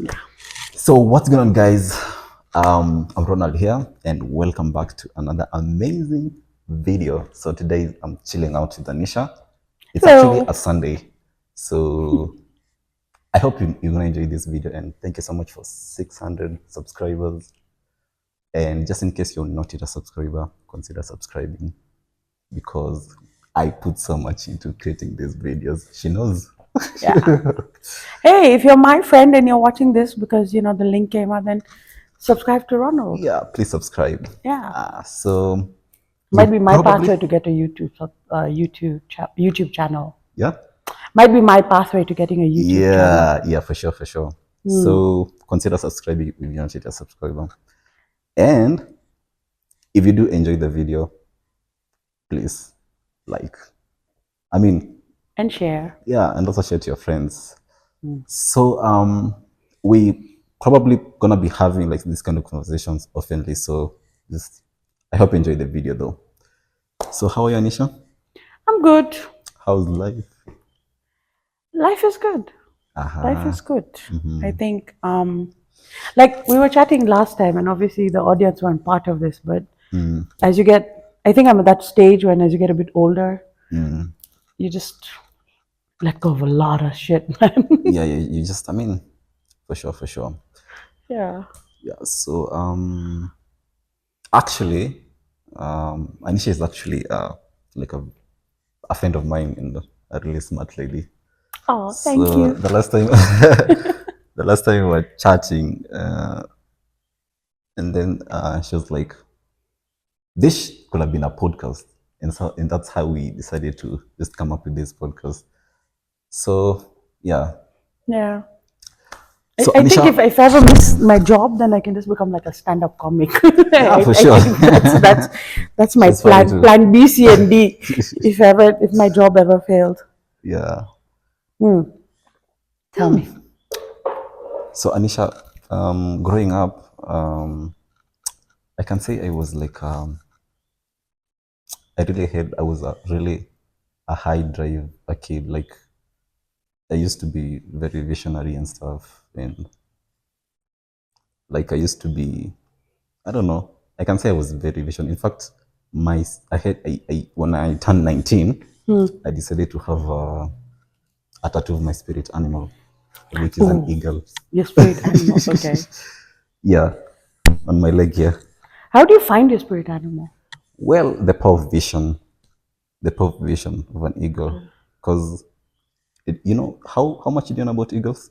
Yeah. So what's going on, guys? I'm Ronald here, and welcome back to another amazing video. So today I'm chilling out with Anisha. It's actually Hello. a Sunday, so I hope you're gonna enjoy this video. And thank you so much for 600 subscribers. And just in case you're not yet a subscriber, consider subscribing because I put so much into creating these videos. She knows. Yeah. Hey, if you're my friend and you're watching this because the link came out, then subscribe to Ronald. Yeah, please subscribe. Yeah. So you Might be my probably pathway to get a YouTube channel. yeah. Might be my pathway to getting a YouTube channel. Yeah, for sure, for sure. So consider subscribing if you're not yet a subscriber. And if you do enjoy the video, please like. I mean, And share. yeah, and also share to your friends. So we probably gonna be having like this kind of conversations oftenly. So just I hope you enjoy the video though. So how are you, Anisha? I'm good. How's life? Life is good. Life Uh-huh. is good. I think like we were chatting last time, and obviously the audience weren't part of this, but as you get, I think I'm at that stage when as you get a bit older, you just let go of a lot of shit, man. Yeah, you just I mean, for sure, for sure. Yeah. Yeah, so actually, Anisha is actually like a friend of mine and a really smart lady. Oh, thank So you. the last time, the last time we were chatting, and then she was like, "This could have been a podcast," and that's how we decided to just come up with this podcast. So yeah, Yeah. so I think Anisha, if I ever miss my job, then I can just become like a stand-up comic. yeah, for I sure, think that's my she's funny too. plan B, C, and D. If my job ever failed. Yeah. Tell me. So Anisha, growing up, I can say I was like I was a really a high drive a kid. Like I used to be very visionary and stuff, and like I used to be, I don't know. I can say I was very visionary. In fact, my I had when I turned 19, I decided to have a tattoo of my spirit animal, which is an Oh, eagle. your spirit animal. Okay. Yeah, on my leg here. How do you find your spirit animal? Well, the power of vision of an eagle, because you know how much do you know about eagles?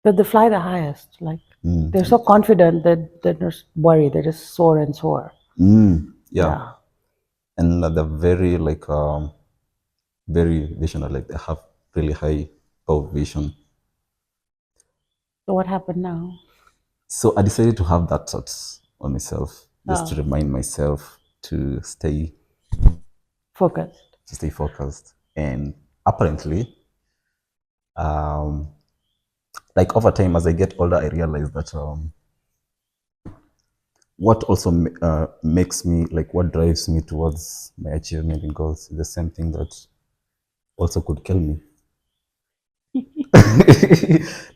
That they fly the highest. Like they're so confident that they're not worried. They just soar and soar. Yeah, Yeah. and they're very like very visionary. Like they have really high power of vision. So what happened now? So I decided to have that thought on myself, just to Oh, remind myself focused. to stay focused. And apparently, like over time, as I get older, I realize that what also makes me like what drives me towards my achievement and goals is the same thing that also could kill me.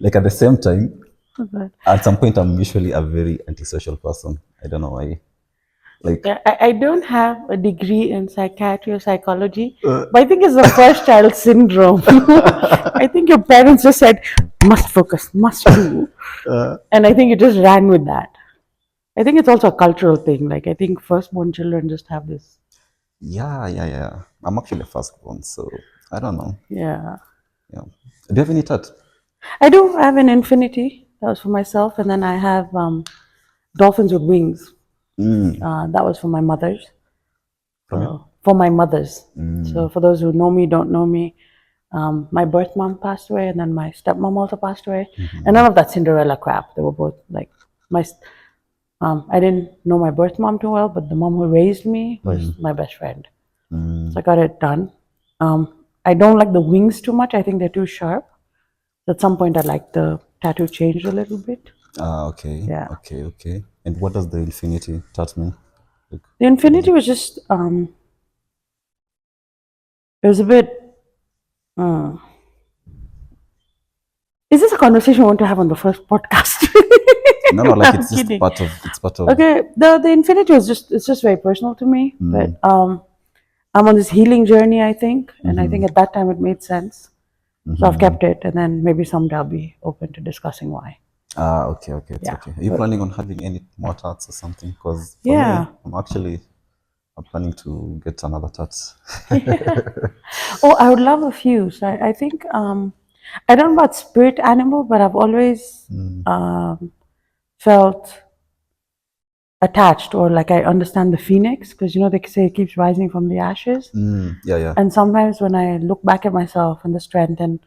Like at the same time, Okay. at some point, I'm usually a very antisocial person. I don't know why. Like, Yeah, I don't have a degree in psychiatry or psychology, but I think it's the first child syndrome. I think your parents just said, must focus, must do. And I think you just ran with that. I think it's also a cultural thing. Like, I think firstborn children just have this. yeah. I'm actually a firstborn, so I don't know. Yeah. Yeah. Do you have any thought? I do have an infinity. That was for myself. And then I have dolphins with wings. That was for my mothers. From you? For my mothers. So for those who know me, don't know me, my birth mom passed away, and then my stepmom also passed away. And none of that Cinderella crap. They were both like my. I didn't know my birth mom too well, but the mom who raised me was my best friend. So I got it done. I don't like the wings too much. I think they're too sharp. At some point, I like the tattoo changed a little bit. Ah, okay, Yeah. okay. And what does the infinity thought mean? Like, The what does infinity it? was just, it was a bit, uh, Is this a conversation I want to have on the first podcast? No, like I'm it's just kidding. part of. Okay, the infinity was it's just very personal to me. But I'm on this healing journey, I think, and I think at that time it made sense. So I've kept it, and then maybe someday I'll be open to discussing why. Okay, it's Yeah, okay. Are you planning on having any more tats or something? Because for Yeah. me, I'm planning to get another tat. Oh, I would love a few. So I think I don't know about spirit animal, but I've always felt attached, or like I understand the phoenix, because you know they say it keeps rising from the ashes. Yeah. And sometimes when I look back at myself and the strength and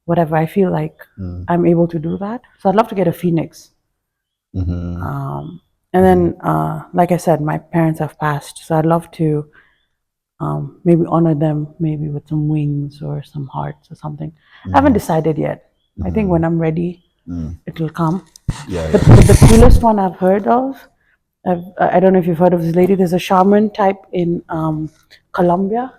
whatever, I feel like I'm able to do that. So I'd love to get a phoenix. And then, like I said, my parents have passed, so I'd love to maybe honor them, maybe with some wings or some hearts or something. I haven't decided yet. I think when I'm ready, it will come. Yeah. But the coolest one I've heard of, I don't know if you've heard of this lady. There's a shaman type in Colombia.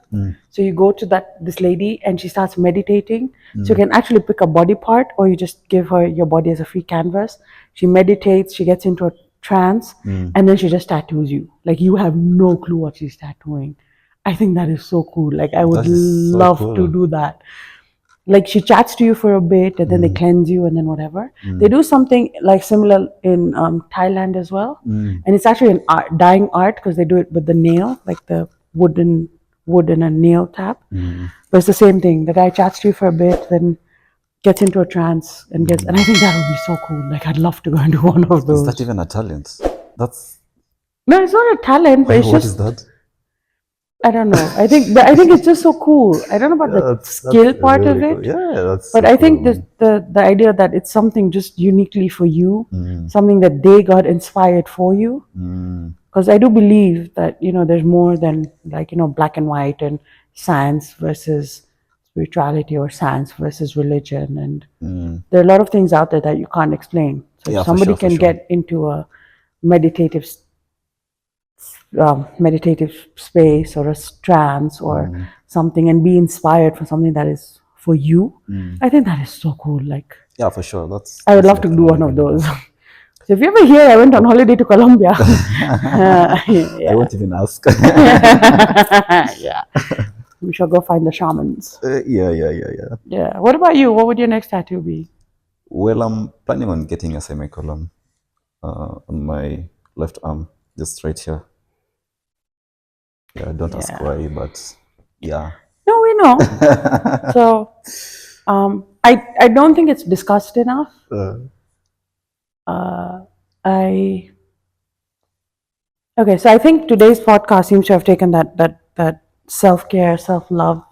So you go to this lady and she starts meditating. So you can actually pick a body part, or you just give her your body as a free canvas. She meditates. She gets into a trance, and then she just tattoos you. Like you have no clue what she's tattooing. I think that is so cool. Like I would That is so love cool. to do that. Like she chats to you for a bit, and then they cleanse you, and then whatever. They do something like similar in Thailand as well, and it's actually an art, dying art, because they do it with the nail, like the wood and a nail tap. But it's the same thing. The guy chats to you for a bit, then gets into a trance and gets. And I think that would be so cool. Like I'd love to go and do one of those. Is that even a talent? That's No, it's not a talent, but it's what just. is that? I don't know. I think it's just so cool. I don't know about the skill part really of it. cool. Yeah, that's. But so I think cool. the idea that it's something just uniquely for you, something that they got inspired for you. Because I do believe that, you know, there's more than like, you know, black and white and science versus spirituality, or science versus religion. And there are a lot of things out there that you can't explain. So Yeah, if for somebody sure, for can sure. get into a meditative space or a trance or something and be inspired for something that is for you, I think that is so cool. Like Yeah, for sure. That's. I would that's love to do one of definitely those. So if you ever hear I went on holiday to Colombia, I yeah. won't even ask. Yeah, we shall go find the shamans. Yeah. Yeah. What about you? What would your next tattoo be? Well, I'm planning on getting a semicolon on my left arm, just right here. Yeah, don't ask why, but yeah. No, we know. So, I don't think it's discussed enough. Okay, so I think today's podcast seems to have taken that self-care, self-love,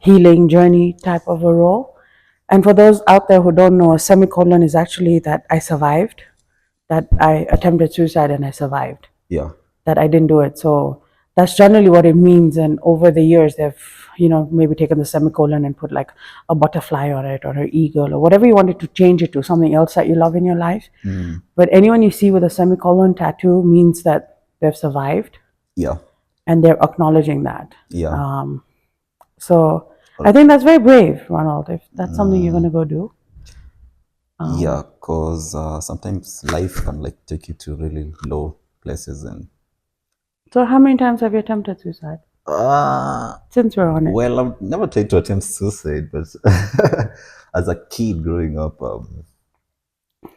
healing journey type of a role. And for those out there who don't know, a semicolon is actually that I survived, that I attempted suicide and I survived, Yeah. that I didn't do it. So that's generally what it means. And over the years, they've, you know, maybe taken the semicolon and put like a butterfly on it or an eagle or whatever you wanted to change it to, something else that you love in your life. But anyone you see with a semicolon tattoo means that they've survived. Yeah. And they're acknowledging that. Yeah. So I think that's very brave, Ronald, if that's something you're going to go do. Yeah, because sometimes life can like take you to really low places and. So how many times have you attempted suicide? Since we're on it. Well, I've never tried to attempt suicide, but as a kid growing up,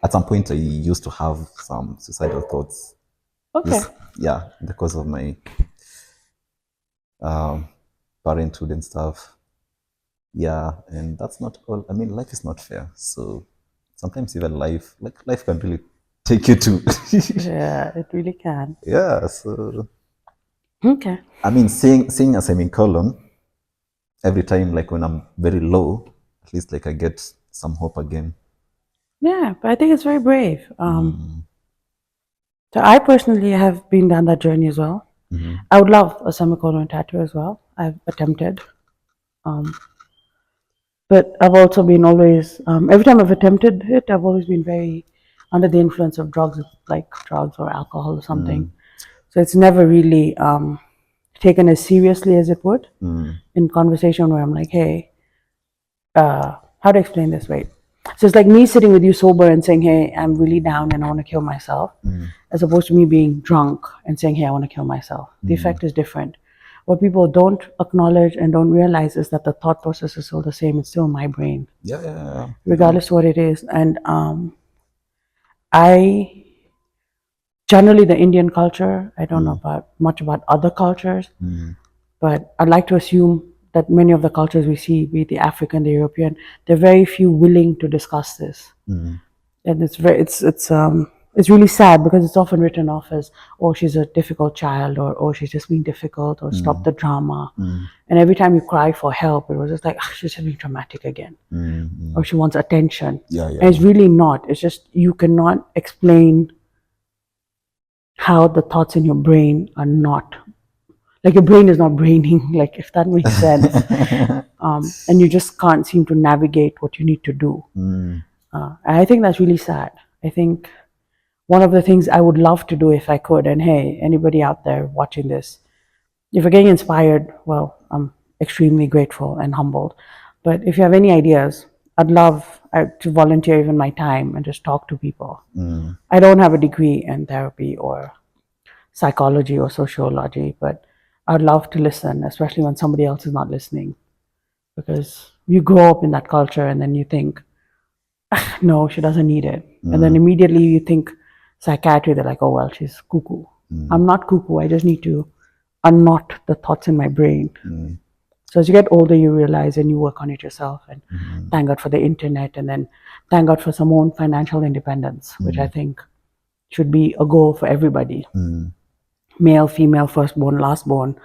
at some point I used to have some suicidal thoughts. Okay. Just, yeah, because of my parenthood and stuff. Yeah, and that's not all. I mean, life is not fair. So sometimes even life can really take you to. Yeah, it really can. Yeah, so. Okay. I mean, seeing a semicolon every time, like when I'm very low, at least like I get some hope again. Yeah, but I think it's very brave. So I personally have been down that journey as well. I would love a semicolon tattoo as well. I've attempted. But I've also been always, every time I've attempted it, I've always been very under the influence of drugs, like drugs or alcohol or something. So it's never really taken as seriously as it would in conversation where I'm like, hey, how to explain this? Wait. So it's like me sitting with you sober and saying, hey, I'm really down and I want to kill myself, as opposed to me being drunk and saying, hey, I want to kill myself. The effect is different. What people don't acknowledge and don't realize is that the thought process is still the same. It's still in my brain, regardless of what it is. And I generally, the Indian culture, I don't know much about other cultures, but I'd like to assume that many of the cultures we see, be it the African, the European, there are very few willing to discuss this. And it's really sad because it's often written off as, oh, she's a difficult child, or oh, she's just being difficult, or stop the drama. And every time you cry for help, it was just like, she's just being dramatic again, or she wants attention. And it's really not. It's just you cannot explain how the thoughts in your brain are not, like your brain is not braining, like if that makes sense. And you just can't seem to navigate what you need to do. And I think that's really sad. I think one of the things I would love to do if I could, and hey, anybody out there watching this, if you're getting inspired, well, I'm extremely grateful and humbled. But if you have any ideas, I'd love to volunteer even my time and just talk to people. I don't have a degree in therapy or psychology or sociology, but I'd love to listen, especially when somebody else is not listening. Because you grow up in that culture and then you think, no, she doesn't need it. And then immediately you think psychiatry, they're like, oh, well, she's cuckoo. I'm not cuckoo. I just need to unknot the thoughts in my brain. So as you get older, you realize and you work on it yourself. And thank God for the internet. And then thank God for some own financial independence, which I think should be a goal for everybody. Male, female, firstborn, lastborn,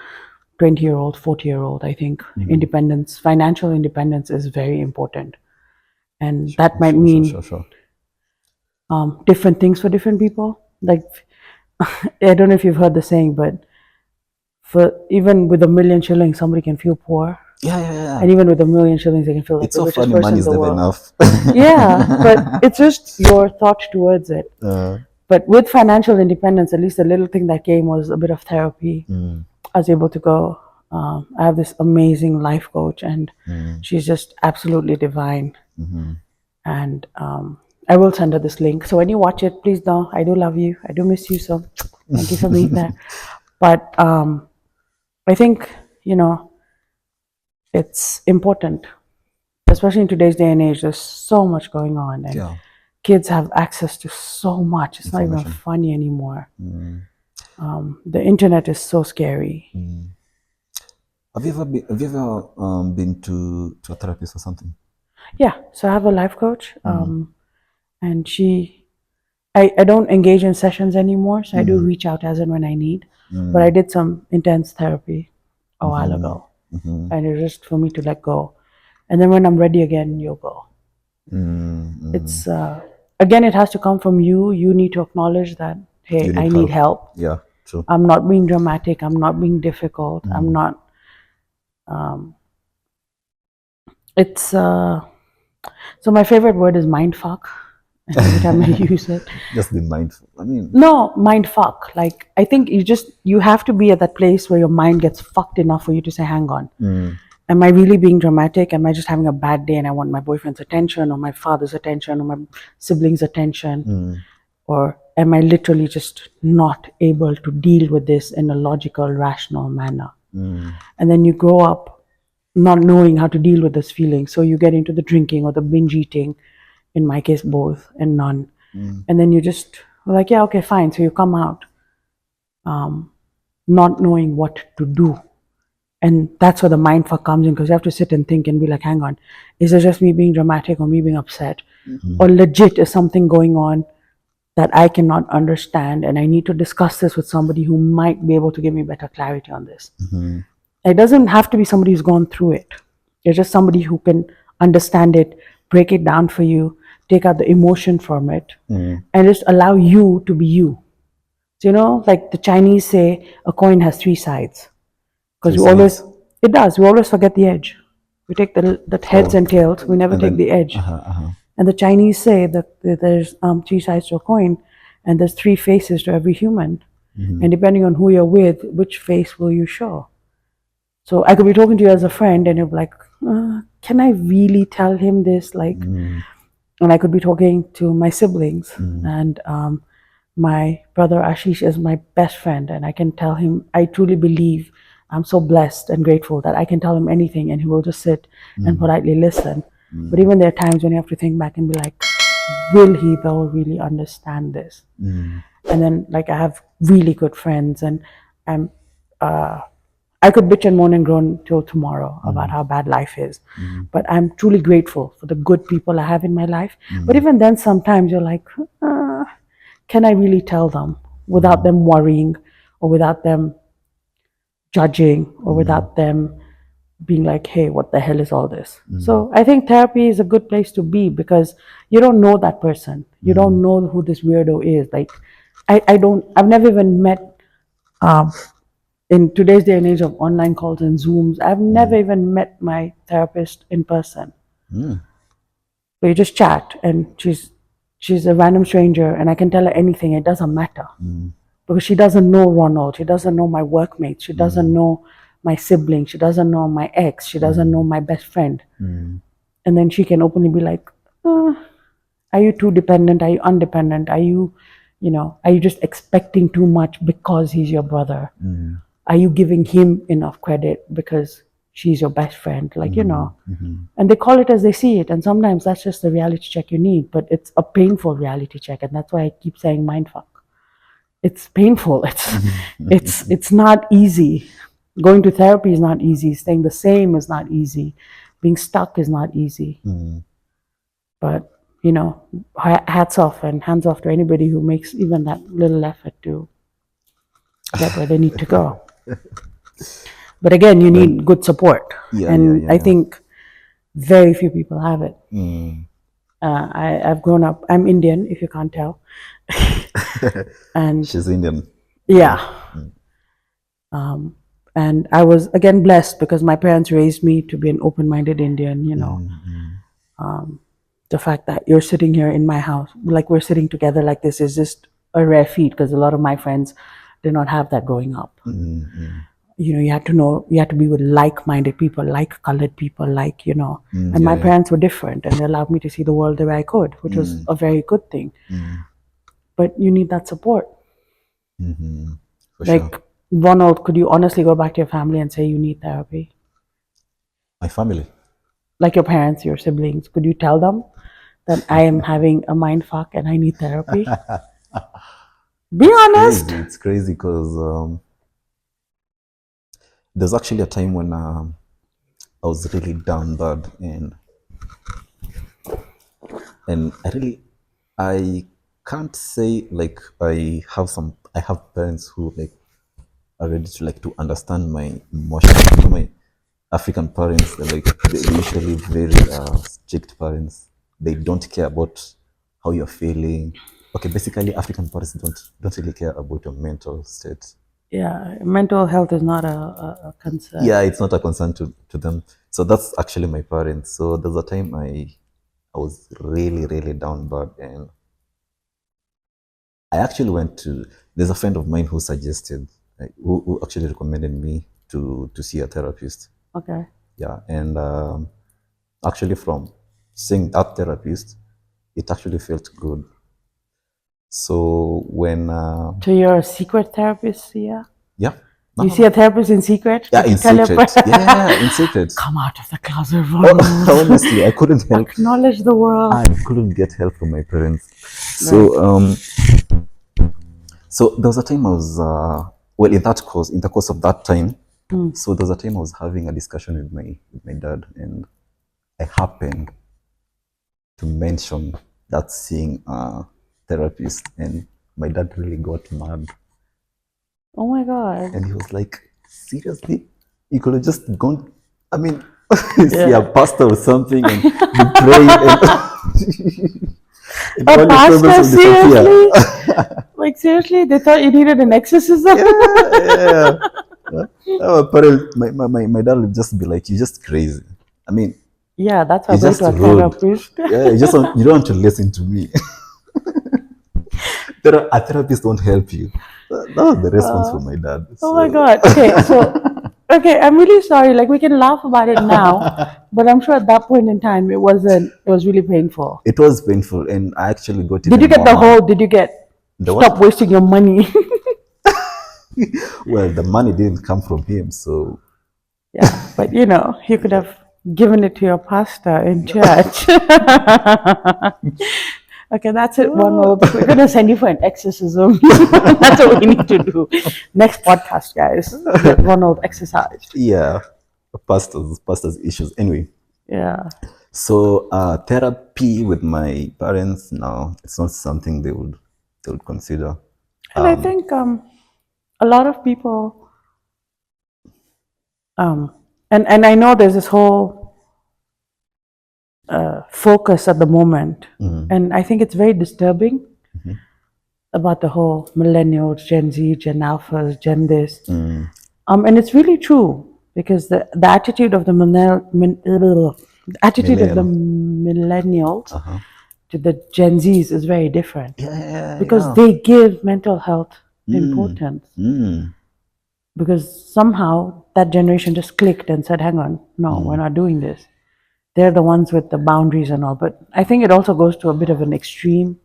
20-year-old, 40-year-old. I think independence, financial independence is very important. And that might mean different things for different people. Like, I don't know if you've heard the saying, but for even with 1 million shillings, somebody can feel poor. And even with 1 million shillings, they can feel like it's the so richest funny, person money in is the never world. enough. But it's just your thought towards it. But with financial independence, at least the little thing that came was a bit of therapy. I was able to go. I have this amazing life coach, and she's just absolutely divine. And I will send her this link. So when you watch it, please know I do love you. I do miss you. So thank you for being there. But I think, it's important, especially in today's day and age. There's so much going on, and kids have access to so much. It's not even funny anymore. The internet is so scary. Have you ever been to a therapist or something? Yeah, so I have a life coach, and I don't engage in sessions anymore, so I do reach out as and when I need. But I did some intense therapy a while ago, and it's just for me to let go. And then when I'm ready again, you'll go. It's again, it has to come from you. You need to acknowledge that, hey, I need help. Yeah, true. I'm not being dramatic. I'm not being difficult. I'm not. It's so my favorite word is mindfuck. Every time I use it, Just be mindful. I mean, no, mindfuck. Like, I think you have to be at that place where your mind gets fucked enough for you to say, hang on. Am I really being dramatic? Am I just having a bad day and I want my boyfriend's attention, or my father's attention, or my siblings' attention? Or am I literally just not able to deal with this in a logical, rational manner? And then you grow up not knowing how to deal with this feeling. So you get into the drinking or the binge eating, in my case, both and none. And then you just like, yeah, okay, fine. So you come out not knowing what to do. And that's where the mindfuck comes in, because you have to sit and think and be like, hang on, is it just me being dramatic or me being upset? Or legit is something going on that I cannot understand, and I need to discuss this with somebody who might be able to give me better clarity on this. It doesn't have to be somebody who's gone through it. It's just somebody who can understand it, break it down for you, take out the emotion from it, and just allow you to be you. So, like the Chinese say, a coin has 3 sides. Because we always forget the edge. We take the heads and tails, we never take the edge. And the Chinese say that there's 3 sides to a coin, and there's 3 faces to every human. And depending on who you're with, which face will you show? So I could be talking to you as a friend, and you're like, can I really tell him this? Like, and I could be talking to my siblings, and my brother Ashish is my best friend, and I can tell him, I truly believe I'm so blessed and grateful that I can tell him anything and he will just sit and politely listen. But even there are times when you have to think back and be like, will he though really understand this? And then like I have really good friends, and I'm I could bitch and moan and groan till tomorrow about how bad life is. But I'm truly grateful for the good people I have in my life. But even then, sometimes you're like, can I really tell them without them worrying, or without them judging, or without them being like, hey, what the hell is all this? So I think therapy is a good place to be, because you don't know that person. You don't know who this weirdo is. Like, I've never even met, in today's day and age of online calls and Zooms, I've never even met my therapist in person. So you just chat, and she's a random stranger, and I can tell her anything. It doesn't matter, because she doesn't know Ronald. She doesn't know my workmates. She doesn't know my sibling. She doesn't know my ex. She doesn't know my best friend. And then she can openly be like, are you too dependent? Are you undependent? Are you just expecting too much because he's your brother? Are you giving him enough credit because she's your best friend? Like, and they call it as they see it. And sometimes that's just the reality check you need, but it's a painful reality check. And that's why I keep saying mindfuck. It's painful. It's not easy. Going to therapy is not easy. Staying the same is not easy. Being stuck is not easy. But, hats off and hands off to anybody who makes even that little effort to get where they need to go. But again, you need good support. I think very few people have it. I've grown up, I'm Indian, if you can't tell. And she's Indian. Yeah. And I was again blessed because my parents raised me to be an open-minded Indian, the fact that you're sitting here in my house, like we're sitting together like this, is just a rare feat, because a lot of my friends did not have that growing up. You had to be with like-minded people, like-colored people, and my parents were different, and they allowed me to see the world the way I could, which was a very good thing. But you need that support. Like, sure. Ronald, could you honestly go back to your family and say you need therapy? My family? Like your parents, your siblings, could you tell them that I am having a mind fuck and I need therapy? Be honest. Crazy. It's crazy because there's actually a time when I was really down bad, and I can't say like I have parents who like are ready to to understand my emotions. My African parents, they're usually very strict parents. They don't care about how you're feeling. Okay, basically African parents don't really care about your mental state. Yeah, mental health is not a concern. Yeah, it's not a concern to them. So that's actually my parents. So there's a time I was really, really down bad, and I actually there's a friend of mine who suggested, who actually recommended me to see a therapist. Okay. Yeah, and actually from seeing that therapist, it actually felt good. So when... So you're a secret therapist, yeah? Yeah. You see a therapist in secret? Yeah, in secret. Yeah, in secret. Come out of the closet, Ronald. Honestly, I couldn't help. Acknowledge the world. I couldn't get help from my parents. So, so there was a time I was, in the course of that time, so there was a time I was having a discussion with my dad, and I happened to mention that seeing a therapist, and my dad really got mad. Oh my God. And he was like, seriously? You could have just gone, I mean, see a pastor or something and you pray and a pastor, seriously? Like, seriously? They thought you needed an exorcism? Yeah. My dad would just be like, you're just crazy. I mean, yeah, that's why I go to a therapist. Yeah, you don't want to listen to me. A therapist won't help you. That was the response from my dad. Oh my God. Okay, so Okay, I'm really sorry. Like we can laugh about it now, but I'm sure at that point in time it wasn't. It was really painful. It was painful, and I actually got Did you even get more the mad. whole? Did you get The stop what? wasting your money? Well, the money didn't come from him, so Yeah, but you know, you could have given it to your pastor in church. Okay, that's it, Ronald. We're gonna send you for an exorcism. That's what we need to do. Next podcast, guys. Get Ronald exercised. yeah, pastors issues. Anyway, Yeah. so therapy with my parents, no, it's not something they would consider. And I think a lot of people and I know there's this whole focus at the moment, and I think it's very disturbing about the whole millennials, Gen Z, Gen Alphas, Gen this, and it's really true because the attitude of the attitude of the millennials to the Gen Zs is very different because they give mental health importance. Because somehow that generation just clicked and said, hang on, no, we're not doing this. They're the ones with the boundaries and all. But I think it also goes to a bit of an extreme.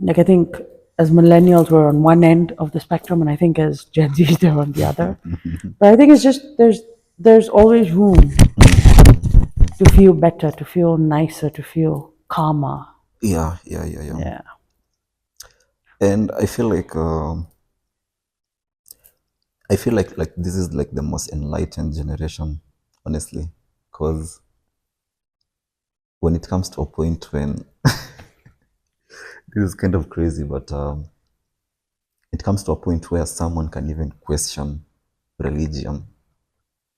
Like I think as millennials we're on one end of the spectrum, and I think as Gen Zs they're on the other. But I think it's just there's always room to feel better, to feel nicer, to feel calmer. Yeah. Yeah. And I feel like this is like the most enlightened generation, honestly, because when it comes to a point when this is kind of crazy, but it comes to a point where someone can even question religion,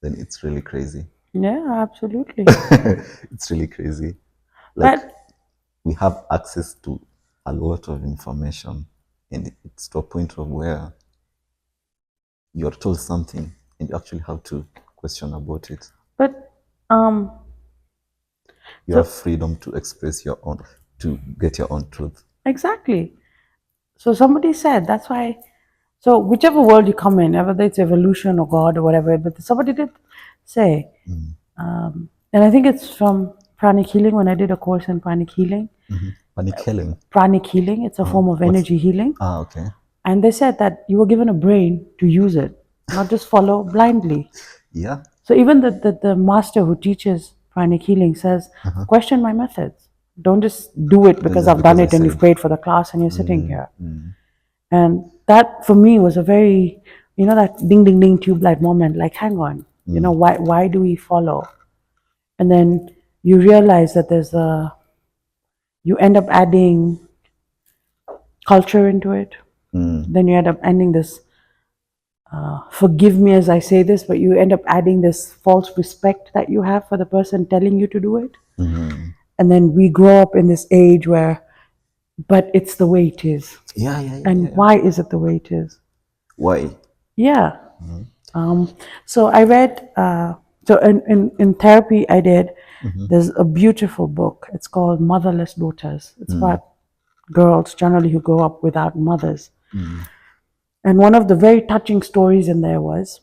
then it's really crazy. Yeah, absolutely. It's really crazy. Like But we have access to a lot of information, and it's to a point of where you're told something and you actually have to question about it. but You have freedom to express your own, to get your own truth. exactly. So somebody said that's why. So whichever world you come in, whether it's evolution or God or whatever, but somebody did say, and I think it's from pranic healing when I did a course in pranic healing. Panic killing. Pranic healing, it's a form of energy healing. Okay. And they said that you were given a brain to use it, not just follow blindly. Yeah. So even the master who teaches pranic healing says, question my methods. Don't just do it because I've done it and you've paid for the class and you're sitting here. And that for me was a very, that ding ding ding tube light moment, like hang on, why do we follow? And then you realize that you end up adding culture into it. Then you end up ending this, forgive me as I say this, but you end up adding this false respect that you have for the person telling you to do it. And then we grow up in this age where, but it's the way it is. Yeah. And why is it the way it is? Why? Yeah. So I read, so in therapy I did, there's a beautiful book. It's called Motherless Daughters. It's about girls generally who grow up without mothers. And one of the very touching stories in there was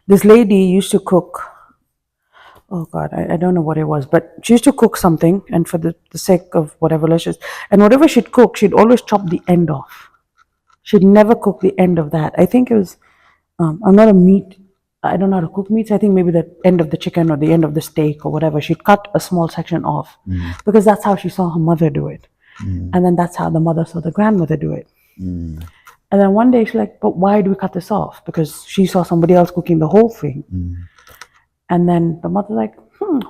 this lady used to cook. Oh God, I don't know what it was, but she used to cook something, and for the sake of whatever, and whatever she'd cook, she'd always chop the end off. She'd never cook the end of that. I think it was, I'm not a meat, I don't know how to cook meats. I think maybe the end of the chicken or the end of the steak or whatever. She'd cut a small section off because that's how she saw her mother do it. And then that's how the mother saw the grandmother do it. And then one day she's like, but why do we cut this off? Because she saw somebody else cooking the whole thing. And then the mother's like,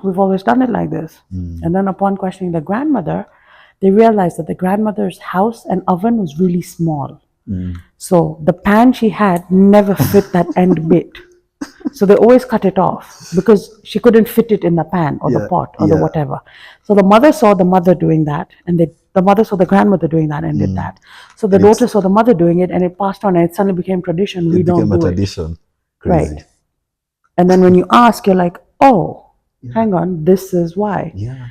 we've always done it like this. And then upon questioning the grandmother, they realized that the grandmother's house and oven was really small. So the pan she had never fit that end bit. So they always cut it off because she couldn't fit it in the pan or the pot or the whatever. So the mother saw the mother doing that, and the mother saw the grandmother doing that and did that. So the daughter saw the mother doing it, and it passed on, and it suddenly became tradition. We don't do it. Tradition. Crazy. Right. And then when you ask, you're like, oh, hang on, this is why. Yeah.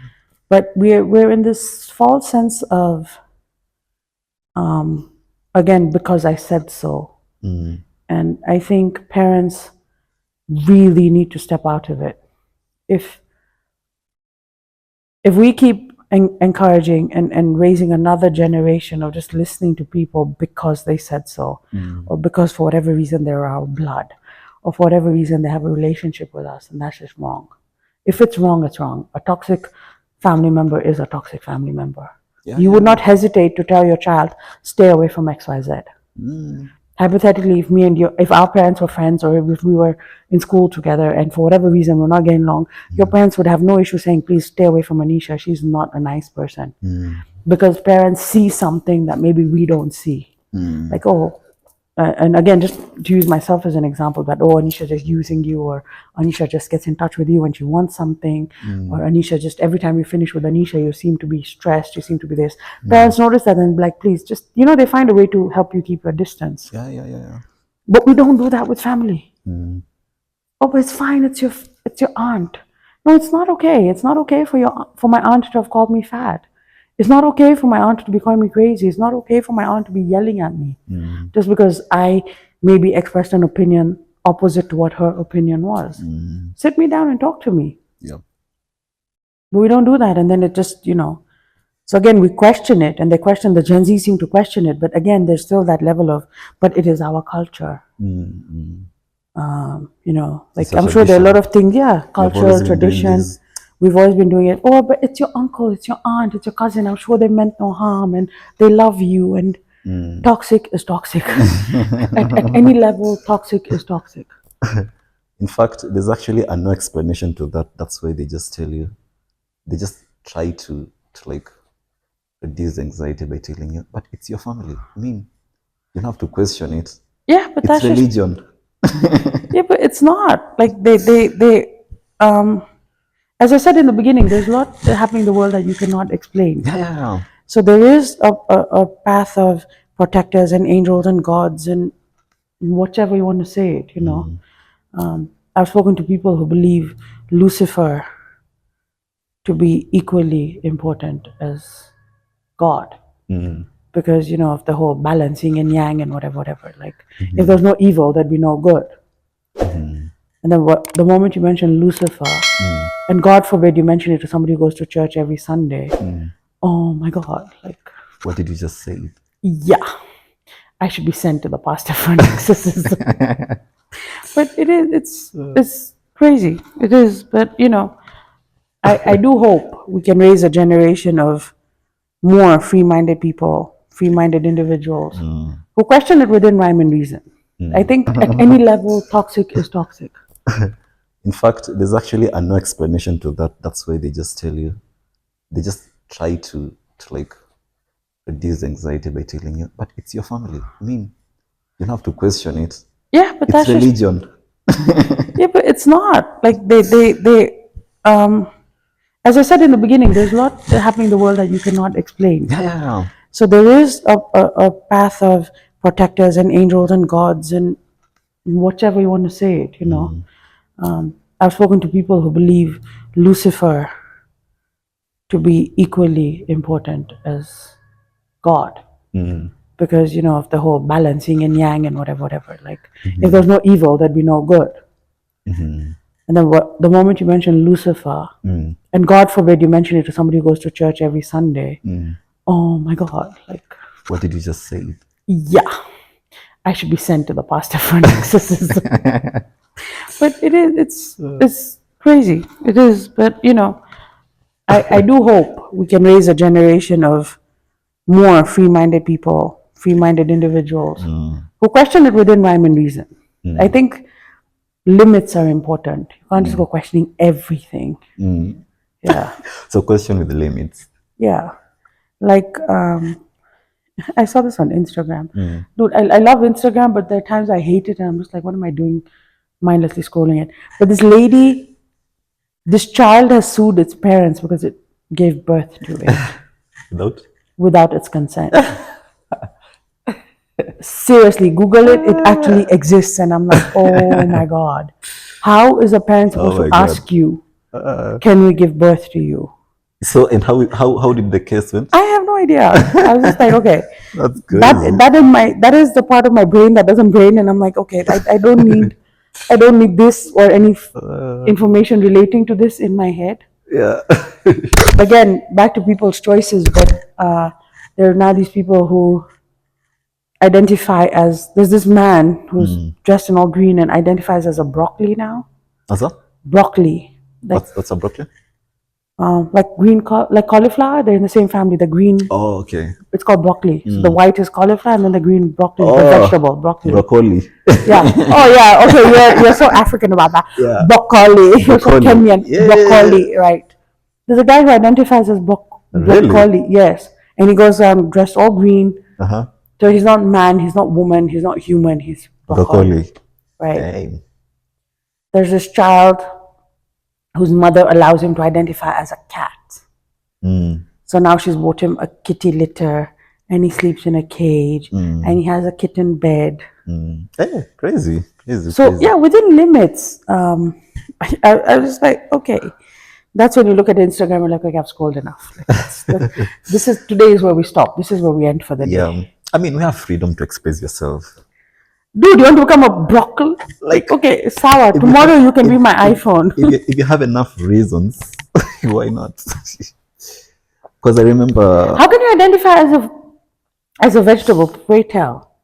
But we're in this false sense of, again, because I said so. And I think parents really need to step out of it. If we keep encouraging and raising another generation of just listening to people because they said so, or because for whatever reason they're our blood, or for whatever reason they have a relationship with us, and that's just wrong. If it's wrong, it's wrong. A toxic family member is a toxic family member. You would not hesitate to tell your child, stay away from XYZ. Hypothetically, if our parents were friends, or if we were in school together and for whatever reason we're not getting along, your parents would have no issue saying, please stay away from Anisha. She's not a nice person. Because parents see something that maybe we don't see. Like, oh, and again, just to use myself as an example, that, oh, Anisha just using you, or Anisha just gets in touch with you when she wants something, or Anisha just, every time you finish with Anisha, you seem to be stressed, you seem to be this. Parents notice that and be like, please, just, they find a way to help you keep your distance. But we don't do that with family. Oh, but it's fine, it's your aunt. No, it's not okay. It's not okay for my aunt to have called me fat. It's not okay for my aunt to be calling me crazy. It's not okay for my aunt to be yelling at me just because I maybe expressed an opinion opposite to what her opinion was. Sit me down and talk to me. But we don't do that. And then it just, so again, we question it, and they question, the Gen Z seem to question it. But again, there's still that level of, but it is our culture. Like, I'm sure there are a lot of things, culture, tradition. We've always been doing it. Oh, but it's your uncle, it's your aunt, it's your cousin. I'm sure they meant no harm and they love you. And toxic is toxic. at any level, toxic is toxic. In fact, there's actually no explanation to that. That's why they just tell you. They just try to like reduce anxiety by telling you, but it's your family. I mean, you don't have to question it. Yeah, but it's religion. Yeah, but it's not. Like as I said in the beginning, there's a lot happening in the world that you cannot explain. So there is a path of protectors and angels and gods and whatever you want to say it, I've spoken to people who believe Lucifer to be equally important as God. Because, of the whole balancing and yang and whatever. Like, if there's no evil, there'd be no good. And then the moment you mention Lucifer, and God forbid you mention it to somebody who goes to church every Sunday, oh my God, like... What did you just say? Yeah, I should be sent to the pastor for an exorcism. But it's crazy. It is, but I do hope we can raise a generation of more free-minded people, free-minded individuals who question it within rhyme and reason. I think at any level, toxic is toxic. In fact, there's actually no explanation to that. That's why they just tell you. They just try to like reduce anxiety by telling you, but it's your family. I mean, you don't have to question it. Yeah, but it's religion. Yeah, but it's not. Like as I said in the beginning, there's a lot happening in the world that you cannot explain. So there is a path of protectors and angels and gods and whatever you want to say it, I've spoken to people who believe Lucifer to be equally important as God. Because, of the whole balancing and yang and whatever. Like, if there's no evil, there'd be no good. And then the moment you mention Lucifer, and God forbid you mention it to somebody who goes to church every Sunday, oh my God, like... What did you just say? Yeah, I should be sent to the pastor for an exorcism. But it's crazy. It is, but I do hope we can raise a generation of more free-minded people, free-minded individuals who question it within rhyme and reason. I think limits are important. You can't just go questioning everything. Yeah. So question with the limits. Yeah. Like, I saw this on Instagram. Dude, I love Instagram, but there are times I hate it and I'm just like, what am I doing? Mindlessly scrolling it. But this child has sued its parents because it gave birth to it. Without its consent. Seriously, Google it. It actually exists. And I'm like, oh my God. How is a parent supposed to ask you, can we give birth to you? So, and how did the case went? I have no idea. I was just like, okay, That's crazy. that is the part of my brain that doesn't brain, and I'm like, okay, I don't need this or any information relating to this in my head. Yeah. Again, back to people's choices, but there are now these people who identify as, there's this man who's dressed in all green and identifies as a broccoli now. What's that? Broccoli, like What's a broccoli? like like cauliflower. They're in the same family. The green, Oh, okay. it's called broccoli. So the white is cauliflower, and then the green broccoli is the Oh, vegetable broccoli. broccoli. Yeah. Oh yeah. Okay. You're so African about that. Yeah. Broccoli. You're so Broccoli. Kenyan. Yeah. Broccoli. Right. There's a guy who identifies as Really? broccoli. Yes, and he goes dressed all green. Uh-huh. So he's not man. He's not woman. He's not human. He's broccoli. Right. Dang. There's this child whose mother allows him to identify as a cat. So now she's bought him a kitty litter, and he sleeps in a cage, and he has a kitten bed. Hey, crazy. So crazy. yeah, within limits. I was like, okay, that's when you look at Instagram and like, okay, I've scrolled enough. Like, today is where we stop. This is where we end for the day. Yeah. I mean, we have freedom to express yourself. Dude, you want to become a broccoli? Like, okay, sour. Tomorrow you can be my iPhone. If you have enough reasons, why not? Because I remember. How can you identify as a vegetable? Pray tell.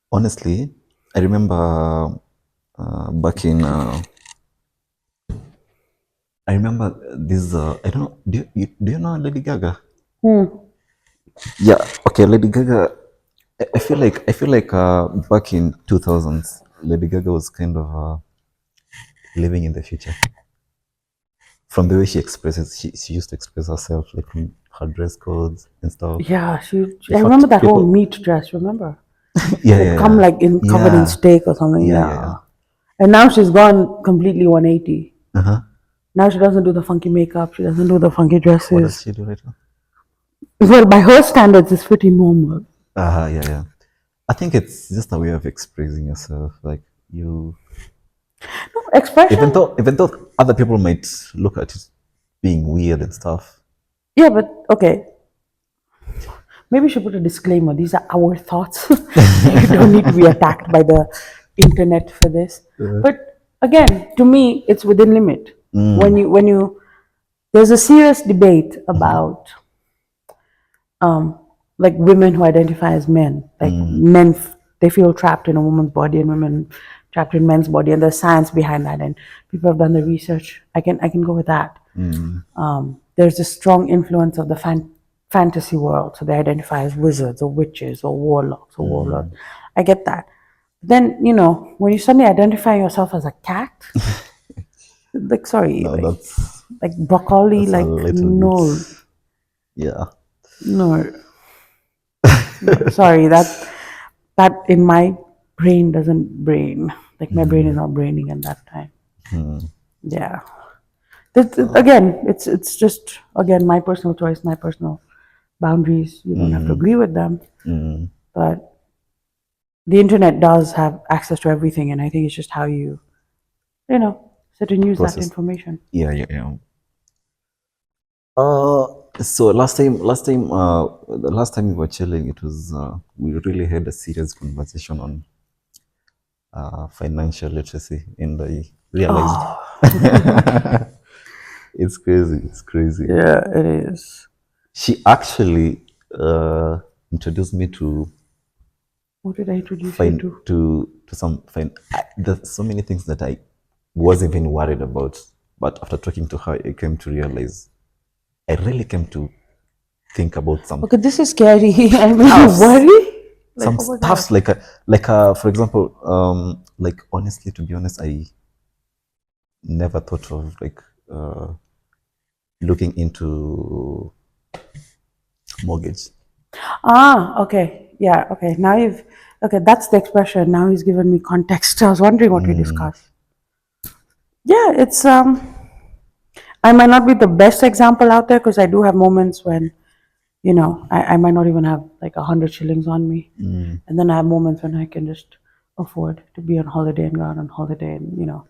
Honestly, I remember back in. I remember this. I don't know. Do you know Lady Gaga? Yeah. Okay, Lady Gaga. I feel like back in 2000s, Lady Gaga was kind of living in the future. From the way she expresses, she used to express herself, like from her dress codes and stuff. Yeah, I remember that whole meat dress. Remember? Yeah. Like covered in steak or something. Yeah. And now she's gone completely 180. Now she doesn't do the funky makeup. She doesn't do the funky dresses. What does she do right now? Well, by her standards, it's pretty normal. Yeah. I think it's just a way of expressing yourself, like you. No, expression. Even though other people might look at it being weird and stuff. Yeah, but okay. Maybe we should put a disclaimer. These are our thoughts. You don't need to be attacked by the internet for this. But again, to me, it's within limit. When you there's a serious debate about like women who identify as men. Like men, they feel trapped in a woman's body, and women trapped in men's body, and there's science behind that, and people have done the research. I can go with that. There's a strong influence of the fantasy world, so they identify as wizards or witches or warlocks or warlords. I get that. Then when you suddenly identify yourself as a cat, like sorry, No, like broccoli, that's like no, bit, yeah, no, sorry, that in my brain doesn't brain. Like my brain is not braining at that time. Yeah. Again, it's just my personal choice, my personal boundaries. You don't have to agree with them, but the internet does have access to everything, and I think it's just how you sit and use that information. Yeah. So the last time we were chilling, it was we really had a serious conversation on financial literacy, and I realized it's crazy. Yeah, it is. She actually introduced me to. What did I introduce you to? To some there's so many things that I wasn't even worried about, but after talking to her, I came to realize. I really came to think about some. Okay, this is scary. I mean, you worry? Some stuffs like for example, like honestly, to be honest, I never thought of like looking into mortgage. Okay. Yeah, okay. That's the expression. Now he's given me context. I was wondering what we discussed. Yeah, it's I might not be the best example out there because I do have moments when, I might not even have like 100 shillings on me. And then I have moments when I can just afford to be on holiday and go out on holiday and,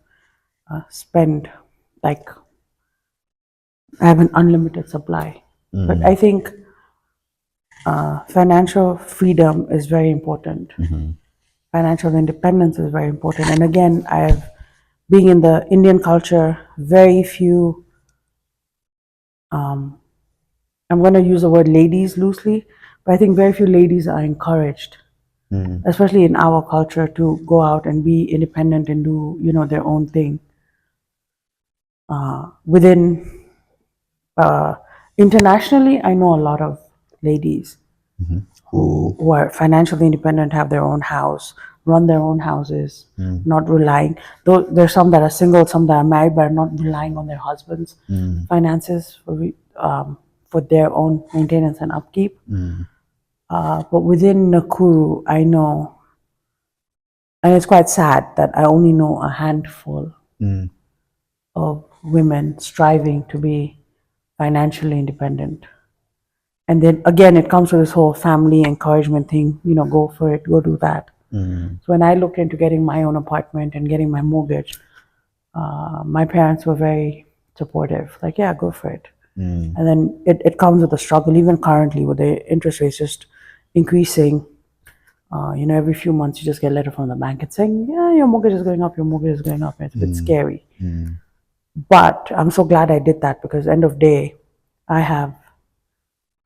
spend like I have an unlimited supply. But I think financial freedom is very important. Financial independence is very important. And again, being in the Indian culture, very few, I'm going to use the word ladies loosely, but I think very few ladies are encouraged, especially in our culture, to go out and be independent and do, their own thing. Within internationally, I know a lot of ladies who are financially independent, have their own house, run their own houses, not relying. Though there's some that are single, some that are married, but are not relying on their husbands' finances for their own maintenance and upkeep. But within Nakuru, I know, and it's quite sad that I only know a handful of women striving to be financially independent. And then again, it comes with this whole family encouragement thing, go for it, go do that. So when I looked into getting my own apartment and getting my mortgage, my parents were very supportive, like, yeah, go for it. And then it comes with a struggle, even currently with the interest rates just increasing. Every few months you just get a letter from the bank and saying, yeah, your mortgage is going up, your mortgage is going up. And it's a bit scary. But I'm so glad I did that, because end of day, I have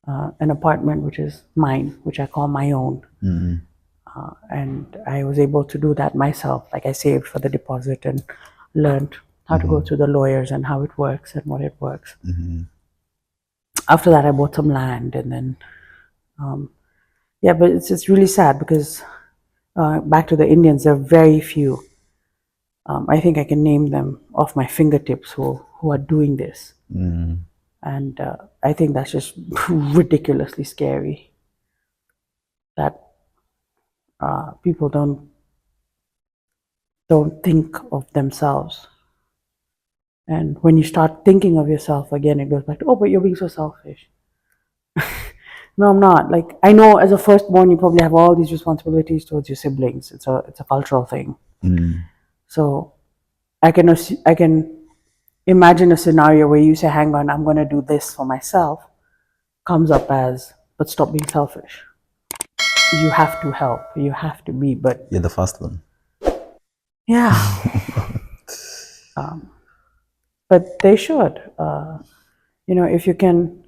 an apartment which is mine, which I call my own. And I was able to do that myself. Like, I saved for the deposit and learned how to go through the lawyers and how it works and what it works. After that, I bought some land, and then, but it's really sad because back to the Indians, there are very few. I think I can name them off my fingertips who are doing this. And I think that's just ridiculously scary that people don't think of themselves. And when you start thinking of yourself again, it goes back to, oh, but you're being so selfish. No, I'm not. Like, I know as a firstborn, you probably have all these responsibilities towards your siblings. It's a cultural thing. So I can imagine a scenario where you say, hang on, I'm going to do this for myself, comes up as, but stop being selfish. You have to help. You have to be, but you're the first one. Yeah. But they should. If you can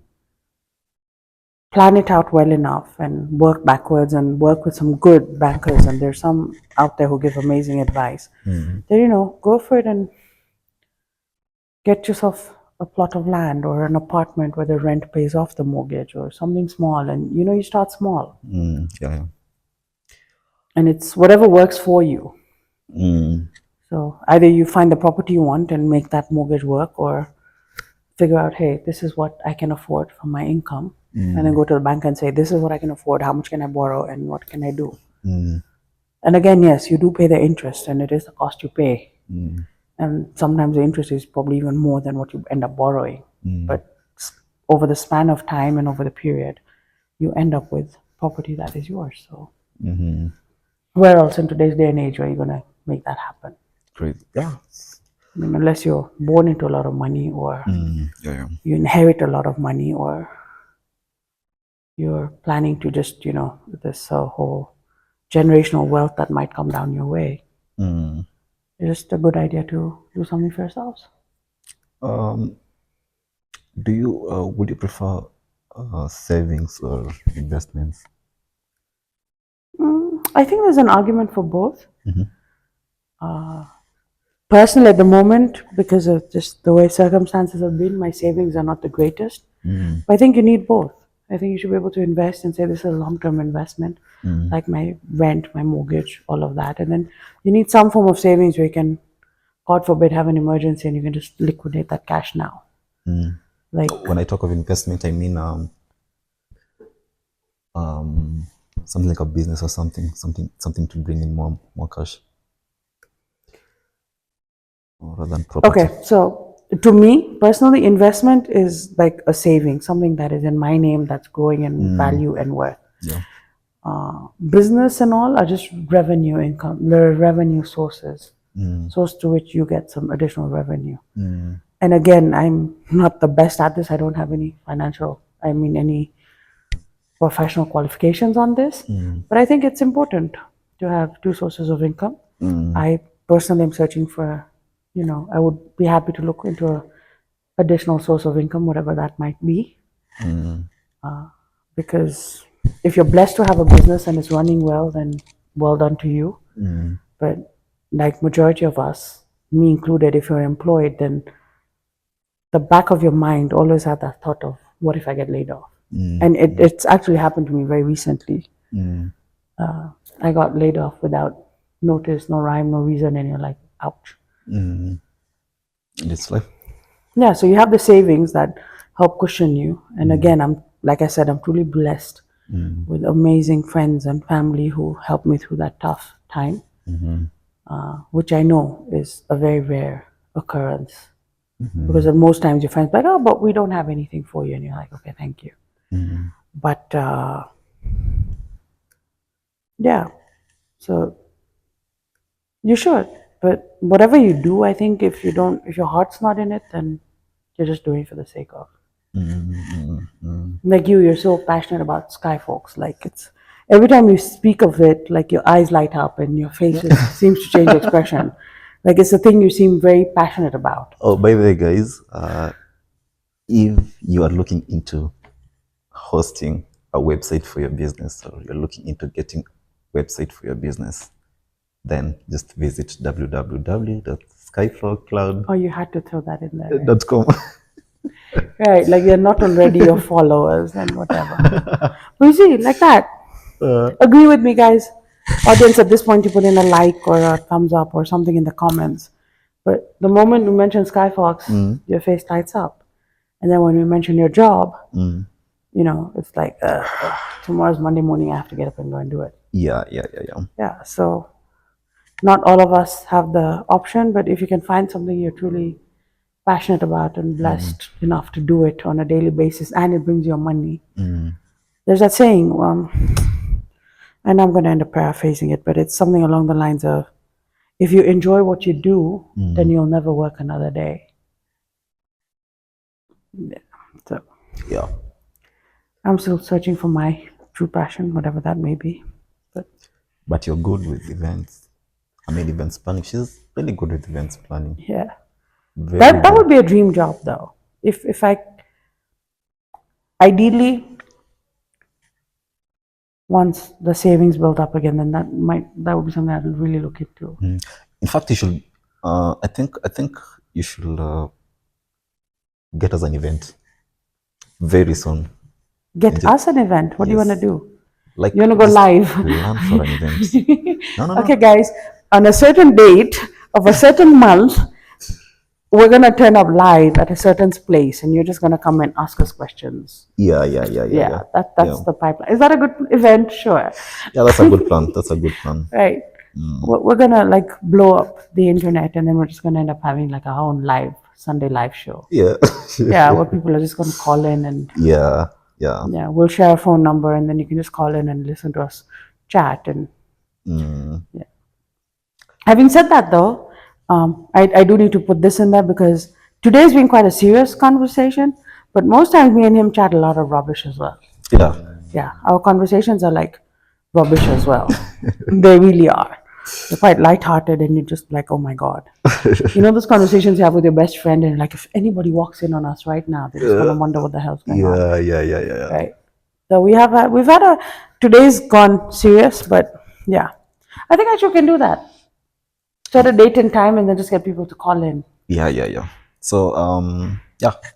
plan it out well enough and work backwards and work with some good bankers, and there's some out there who give amazing advice, then, go for it and get yourself a plot of land or an apartment where the rent pays off the mortgage or something small, and, you start small. Yeah. And it's whatever works for you. So either you find the property you want and make that mortgage work, or figure out, hey, this is what I can afford from my income, and then go to the bank and say, this is what I can afford, how much can I borrow, and what can I do? And again, yes, you do pay the interest, and it is the cost you pay. And sometimes the interest is probably even more than what you end up borrowing. But over the span of time and over the period, you end up with property that is yours. So where else in today's day and age are you going to make that happen? Great. Yeah. I mean, unless you're born into a lot of money, or you inherit a lot of money, or you're planning to just, this whole generational wealth that might come down your way. It's just a good idea to do something for yourselves. Would you prefer savings or investments? I think there's an argument for both. Personally, at the moment, because of just the way circumstances have been, my savings are not the greatest. But I think you need both. I think you should be able to invest and say, this is a long-term investment, like my rent, my mortgage, all of that. And then you need some form of savings where you can, God forbid, have an emergency and you can just liquidate that cash now. Like, when I talk of investment, I mean something like a business or something to bring in more cash, rather than property. Okay, so to me personally, investment is like a saving, something that is in my name, that's growing in value and worth. Business and all are just revenue income, the revenue sources, source to which you get some additional revenue. And again, I'm not the best at this. I don't have any any professional qualifications on this. But I think it's important to have two sources of income. I personally am searching for, I would be happy to look into a additional source of income, whatever that might be. Because if you're blessed to have a business and it's running well, then well done to you. But like majority of us, me included, if you're employed, then the back of your mind always had that thought of, what if I get laid off? And it's actually happened to me very recently. I got laid off without notice, no rhyme, no reason, and you're like, ouch. It's life. Yeah, so you have the savings that help cushion you. And again, like I said, I'm truly blessed with amazing friends and family who helped me through that tough time, which I know is a very rare occurrence. Because at most times your friends are like, oh, but we don't have anything for you. And you're like, okay, thank you. But yeah, so you should. But whatever you do, I think if your heart's not in it, then you're just doing it for the sake of. Like you're so passionate about Skyfolks. Like it's every time you speak of it, like your eyes light up and your face seems to change expression. Like it's a thing you seem very passionate about. Oh, by the way, guys, if you are looking into hosting a website for your business, or you're looking into getting a website for your business, then just visit www.skyflowcloud.com. Oh, you had to throw that in there. Right, like they're not already your followers and whatever. But you see, like that. Agree with me, guys. Audience, at this point, you put in a like or a thumbs up or something in the comments. But the moment you mention Skyfox, your face lights up. And then when we mention your job, it's like, tomorrow's Monday morning, I have to get up and go and do it. Yeah. Yeah, so not all of us have the option, but if you can find something you're truly passionate about and blessed enough to do it on a daily basis, and it brings you money. There's that saying, and I'm going to end up paraphrasing it, but it's something along the lines of, if you enjoy what you do, then you'll never work another day. So I'm still searching for my true passion, whatever that may be. But you're good with events. I mean, events planning. She's really good with events planning. Yeah. That would be a dream job, though. If I ideally, once the savings built up again, then that would be something I'd really look into. In fact, you should. I think you should get us an event very soon. Get us an event. What do you want to do? Like you want to go live? Plan for an event. No. Okay, guys. On a certain date of a certain month, we're gonna turn up live at a certain place, and you're just gonna come and ask us questions. Yeah. That's the pipeline. Is that a good event? Sure. Yeah, that's a good plan. Right. We're gonna like blow up the internet, and then we're just gonna end up having like our own Sunday live show. Yeah. Yeah, where people are just gonna call in and. Yeah. We'll share a phone number, and then you can just call in and listen to us chat. And having said that, though, I do need to put this in there, because today's been quite a serious conversation, but most times me and him chat a lot of rubbish as well. Yeah, our conversations are like rubbish as well. They really are. They're quite lighthearted, and you're just like, oh my God. Those conversations you have with your best friend, and like, if anybody walks in on us right now, they're just gonna wonder what the hell's going on. Yeah. Right. So we've had today's gone serious, but yeah, I think actually can do that. Set a date and time, and then just get people to call in. Yeah. So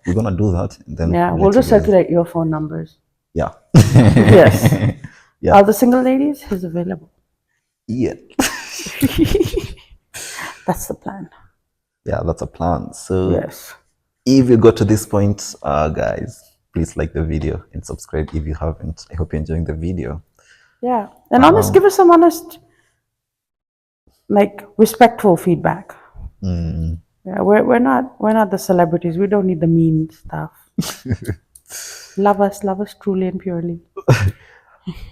we're gonna do that, and then we'll just circulate your phone numbers. Yeah. Yes. Yeah. All the single ladies, he's available. Yeah. That's the plan. Yeah, that's a plan. So yes, if you got to this point, guys, please like the video and subscribe if you haven't. I hope you're enjoying the video. Yeah, and give us some honest, like, respectful feedback. Yeah, we're not the celebrities. We don't need the mean stuff. Love us truly and purely.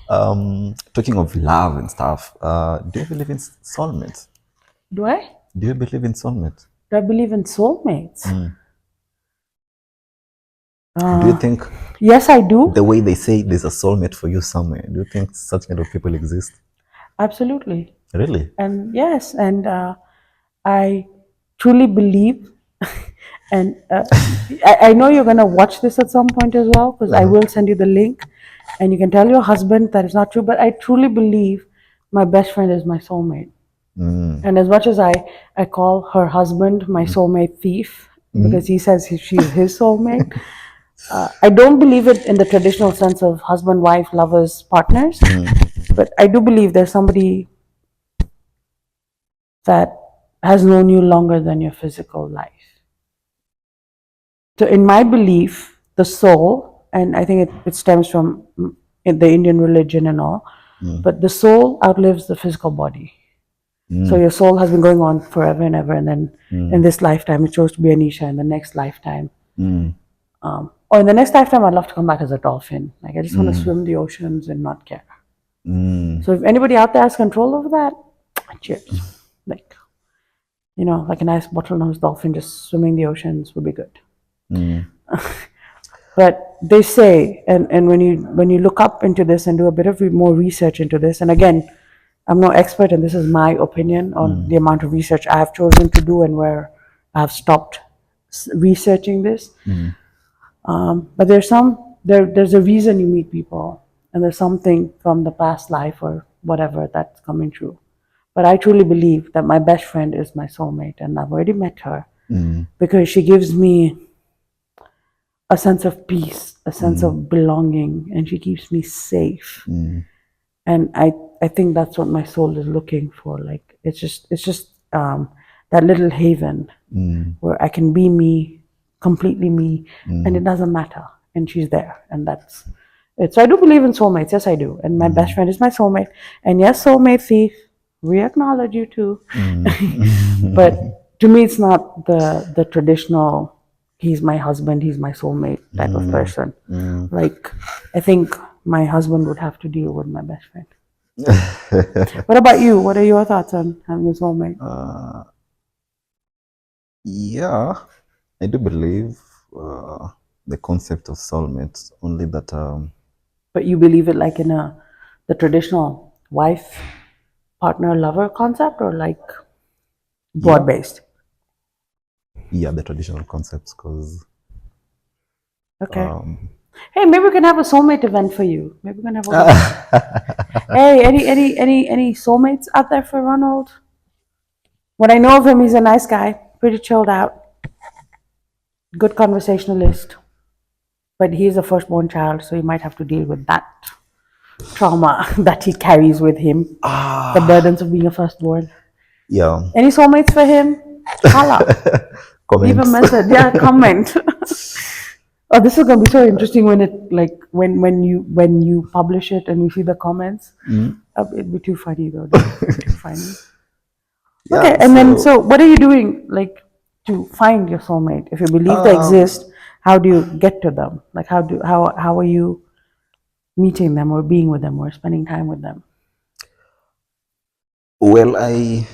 Talking of love and stuff, do you believe in soulmates? Do I? Do you believe in soulmates? Do I believe in soulmates? Do you think Yes, I do. the way they say there's a soulmate for you somewhere, do you think such kind of people exist? Absolutely. Really? And yes, and I truly believe, and I know you're going to watch this at some point as well, because I will send you the link, and you can tell your husband that it's not true, but I truly believe my best friend is my soulmate. And as much as I call her husband my soulmate thief, because he says she's his soulmate, I don't believe it in the traditional sense of husband, wife, lovers, partners, but I do believe there's somebody that has known you longer than your physical life. So, in my belief, the soul, and I think it stems from the Indian religion and all, but the soul outlives the physical body. So, your soul has been going on forever and ever, and then in this lifetime, it chose to be Anisha. In the next lifetime, or in the next lifetime, I'd love to come back as a dolphin. Like, I just want to swim the oceans and not care. So, if anybody out there has control over that, cheers. Like, like a nice bottlenose dolphin just swimming the oceans would be good. But they say, and when you look up into this and do a bit of more research into this, and again, I'm no expert, and this is my opinion on the amount of research I have chosen to do and where I've stopped researching this. But there's a reason you meet people, and there's something from the past life or whatever that's coming true. But I truly believe that my best friend is my soulmate, and I've already met her because she gives me a sense of peace, a sense of belonging, and she keeps me safe. And I think that's what my soul is looking for. Like it's just that little haven where I can be me, completely me, and it doesn't matter. And she's there, and that's it. So I do believe in soulmates. Yes, I do. And my best friend is my soulmate. And yes, soulmate thief, we acknowledge you too. But to me, it's not the traditional. He's my husband. He's my soulmate type of person. Like I think my husband would have to deal with my best friend. What about you? What are your thoughts on having a soulmate? Yeah, I do believe the concept of soulmates, only that But you believe it like in the traditional wife, partner, lover concept, or like broad based? yeah, the traditional concepts, because Okay. Hey, maybe we can have a soulmate event for you. Maybe we can have a Hey, any soulmates out there for Ronald? What I know of him, he's a nice guy, pretty chilled out, good conversationalist. But he's a firstborn child, so he might have to deal with that trauma that he carries with him. The burdens of being a firstborn. yeah. Any soulmates for him? Holla. Leave a Comments. message. Yeah, comment. Oh, this is gonna be so interesting when it when you publish it and we see the comments. It'd be too funny though. Too funny. Yeah, Okay, and then so what are you doing like to find your soulmate? If you believe they exist, how do you get to them? Like how are you meeting them or being with them or spending time with them? well, I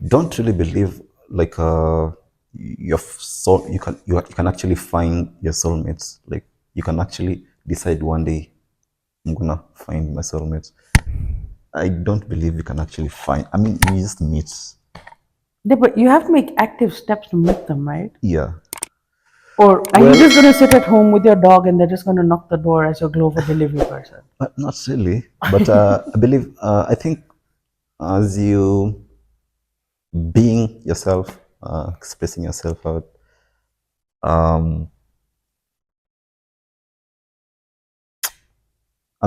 don't really believe like your soul. You can actually find your soulmates. Like you can actually decide one day I'm gonna find my soulmates. I don't believe you can actually find. I mean, you just meet. Yeah, but you have to make active steps to meet them, right? Yeah. Or are you just gonna sit at home with your dog and they're just gonna knock the door as your Glovo delivery person? Not really, but I believe. I think as you being yourself, expressing yourself out. I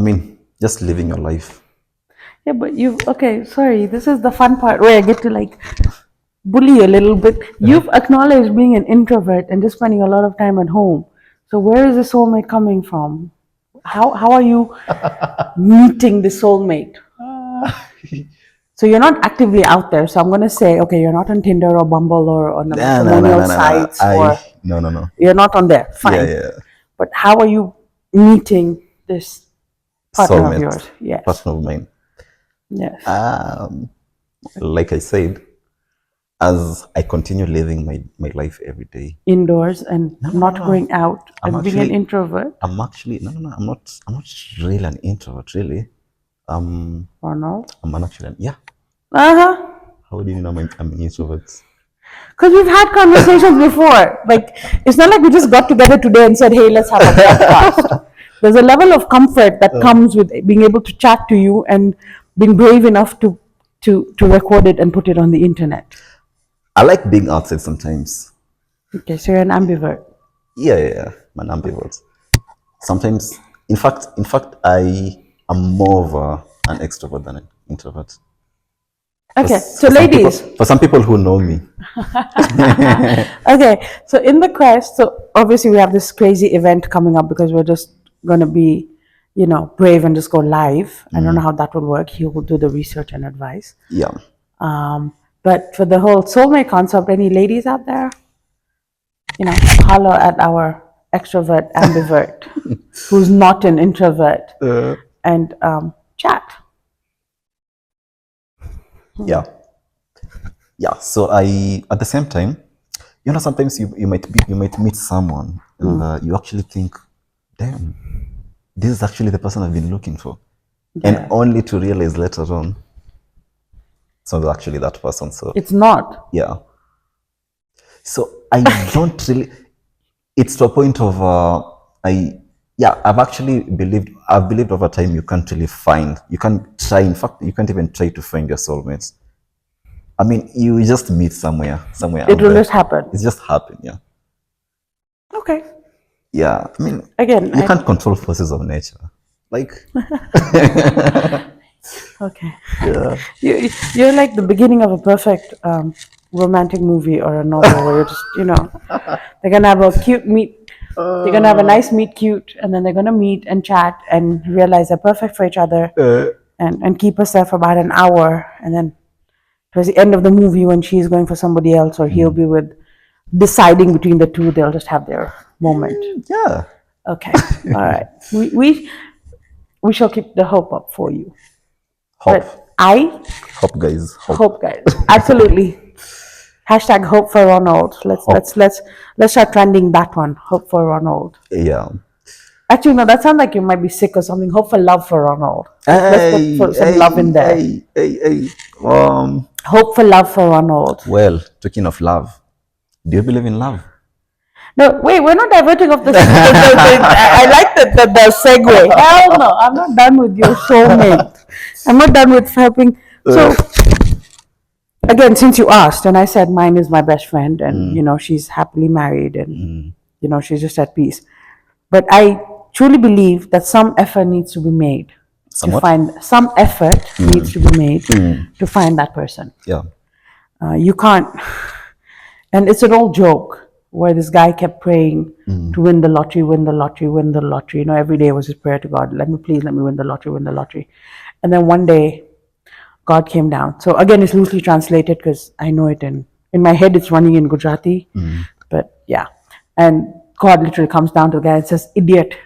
mean, just living your life. Yeah, but okay, sorry, this is the fun part where I get to like bully you a little bit. You've acknowledged being an introvert and just spending a lot of time at home. So where is the soulmate coming from? How are you meeting the soulmate? So you're not actively out there. So I'm gonna say, okay, you're not on Tinder or Bumble or on the matrimonial sites, or No. you're not on there. Fine. Yeah. But how are you meeting this partner of Soulmate, yours? Yes. partner of mine. Yes. Like I said, as I continue living my life every day. Indoors and not going out and being an introvert. I'm actually I'm not really an introvert, really. Ronald? Yeah. Uh-huh. How do you know I'm an introvert? Because we've had conversations before. Like, it's not like we just got together today and said, hey, let's have a podcast. There's a level of comfort that comes with being able to chat to you and being brave enough to record it and put it on the internet. I like being outside sometimes. Okay, so you're an ambivert. Yeah. I'm an ambivert. Sometimes, in fact, I am more of an extrovert than an introvert. Okay, so ladies. For some people who know me. Okay, so in the quest, so obviously we have this crazy event coming up because we're just going to be, brave and just go live. I don't know how that will work. He will do the research and advice. Yeah. But for the whole soulmate concept, any ladies out there, holler at our extrovert ambivert who's not an introvert and chat. Yeah. So at the same time, sometimes you might meet someone and you actually think, damn, this is actually the person I've been looking for. Yeah. And only to realize later on, it's not actually that person. So it's not. Yeah. So I don't really, it's to a point of, I've believed over time you can't really you can't try, in fact, you can't even try to find your soulmates. I mean, you just meet somewhere. It will just happen. It's just happen, yeah. Okay. Yeah, I mean, again, you can't control forces of nature. Like. Okay. Yeah. You're like the beginning of a perfect romantic movie or a novel where you're just, they're gonna have a cute meet. They're gonna have a nice meet cute, and then they're gonna meet and chat and realize they're perfect for each other, and keep us there for about an hour, and then towards the end of the movie, when she's going for somebody else or he'll be with, deciding between the two, they'll just have their moment. Yeah. Okay. All right. We shall keep the hope up for you. Hope. But hope, guys. Hope, guys. Absolutely. Hashtag hope for Ronald. Let's start trending that one. Hope for Ronald. Yeah. Actually, no, that sounds like you might be sick or something. Hope for love for Ronald. Let's put some love in there. Hope for love for Ronald. Well, talking of love, do you believe in love? No, wait, we're not diverting off the I like the segue. Hell no, I'm not done with your soulmate. I'm not done with helping. So, again, since you asked, and I said mine is my best friend, and, she's happily married, and, she's just at peace. But I truly believe that some effort needs to be made to find that person. Yeah. You can't, and it's an old joke where this guy kept praying to win the lottery. Every day was his prayer to God. Let me win the lottery. And then one day, God came down. So again, it's loosely translated because I know it in my head, it's running in Gujarati. But yeah. And God literally comes down to the guy and says, idiot,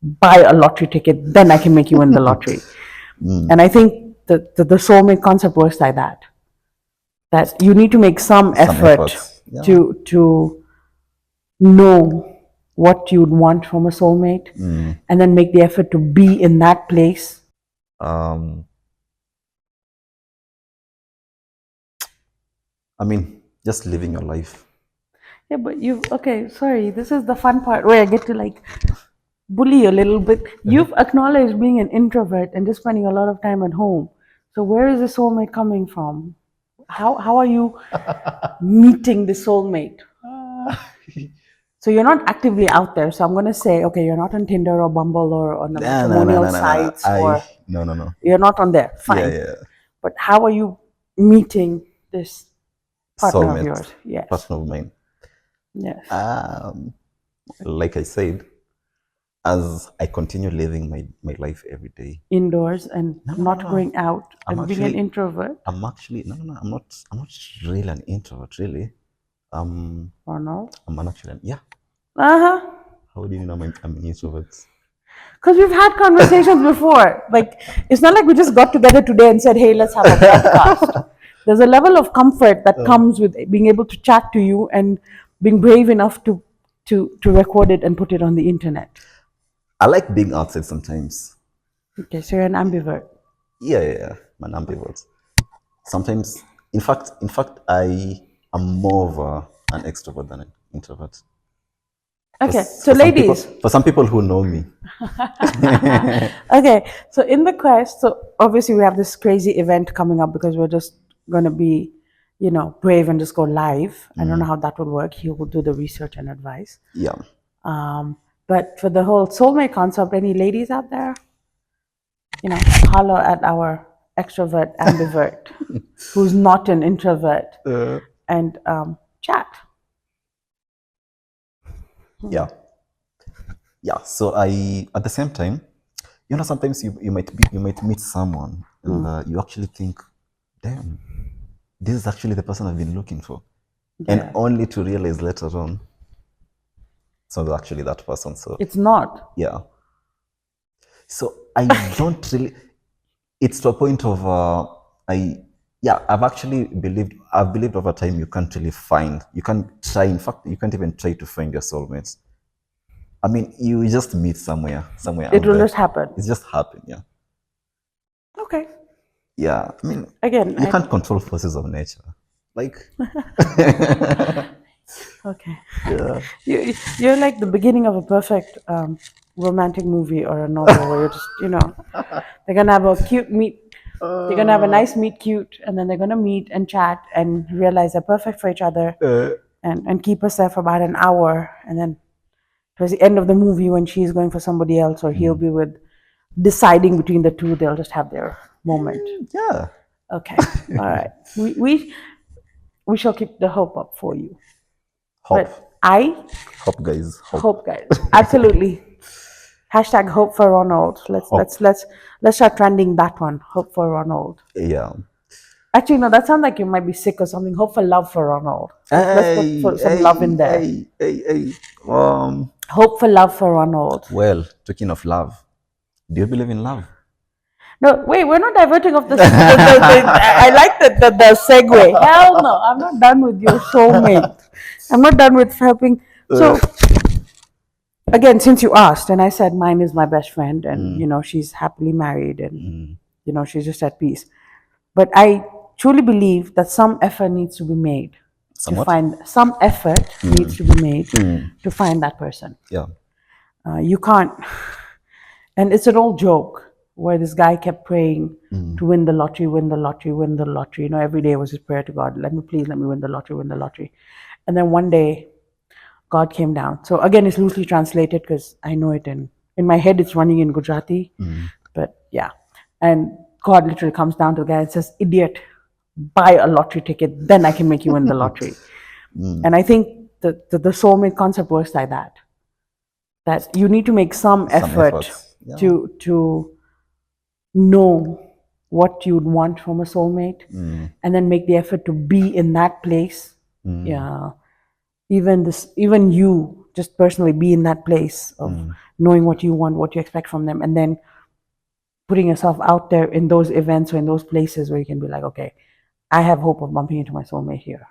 buy a lottery ticket, then I can make you win the lottery. And I think the soulmate concept works like that. That you need to make some effort to know what you'd want from a soulmate, and then make the effort to be in that place. I mean, just living your life. Yeah, but sorry, this is the fun part where I get to bully a little bit. You've acknowledged being an introvert and just spending a lot of time at home. So where is the soulmate coming from? How are you meeting the soulmate? So you're not actively out there. So I'm going to say, okay, you're not on Tinder or Bumble or on the matrimonial sites. No. You're not on there. Fine. Yeah. But how are you meeting this partner soulmate of yours? Yes. Partner of mine. Yes. Like I said, as I continue living my life every day. Indoors and not going out and being an introvert. I'm actually, I'm not really an introvert, really. Ronald? Yeah. Uh-huh. How do you know I'm an introvert? Because we've had conversations before. Like, it's not like we just got together today and said, hey, let's have a podcast. there's a level of comfort that comes with being able to chat to you and being brave enough to record it and put it on the internet. I like being outside sometimes. Okay, so you're an ambivert. Yeah. I'm an ambivert. Sometimes, in fact, I am more of an extrovert than an introvert. Okay, so ladies. For some people who know me. Okay, so in the quest, so obviously we have this crazy event coming up because we're just going to be, brave and just go live. I don't know how that will work. He will do the research and advice. Yeah. But for the whole soulmate concept, any ladies out there, holler at our extrovert ambivert who's not an introvert and chat. Yeah. So at the same time, sometimes you might meet someone and you actually think, damn, this is actually the person I've been looking for. Yeah. And only to realize later on, it's not actually that person. So it's not. Yeah. So I don't really, it's to a point of, I've believed over time you can't really find, you can't try, in fact, you can't even try to find your soulmates. I mean, you just meet somewhere. It will just happen. It's just happen, yeah. Okay. Yeah, I mean, again, you can't control forces of nature. Like, okay. Yeah. You're like the beginning of a perfect romantic movie or a novel where you're just, they're gonna have a cute meet. They're gonna have a nice meet cute, and then they're gonna meet and chat and realize they're perfect for each other, and keep us there for about an hour, and then towards the end of the movie when she's going for somebody else or he'll be with deciding between the two, they'll just have their moment. Yeah. Okay. All right. We shall keep the hope up for you. Hope. But hope, guys. Hope, guys. Absolutely. Hashtag hope for Ronald. Let's start trending that one. Hope for Ronald. Yeah. Actually, no, that sounds like you might be sick or something. Hope for love for Ronald. Let's put some love in there. Hope for love for Ronald. Well, talking of love, do you believe in love? No, wait, we're not diverting off this. I like the segue. Hell no, I'm not done with your soulmate. I'm not done with helping. So, again, since you asked, and I said mine is my best friend, and she's happily married, and she's just at peace. But I truly believe that some effort needs to be made to find to find that person. Yeah. You can't, and it's an old joke where this guy kept praying to win the lottery. Every day was his prayer to God, let me win the lottery. And then one day, God came down. So again, it's loosely translated because I know it in my head, it's running in Gujarati. But yeah. And God literally comes down to the guy and says, idiot, buy a lottery ticket, then I can make you win the lottery. And I think the soulmate concept works like that. That you need to make some effort to know what you'd want from a soulmate, and then make the effort to be in that place. Yeah, even you just personally be in that place of knowing what you want, what you expect from them, and then putting yourself out there in those events or in those places where you can be like, okay, I have hope of bumping into my soulmate here.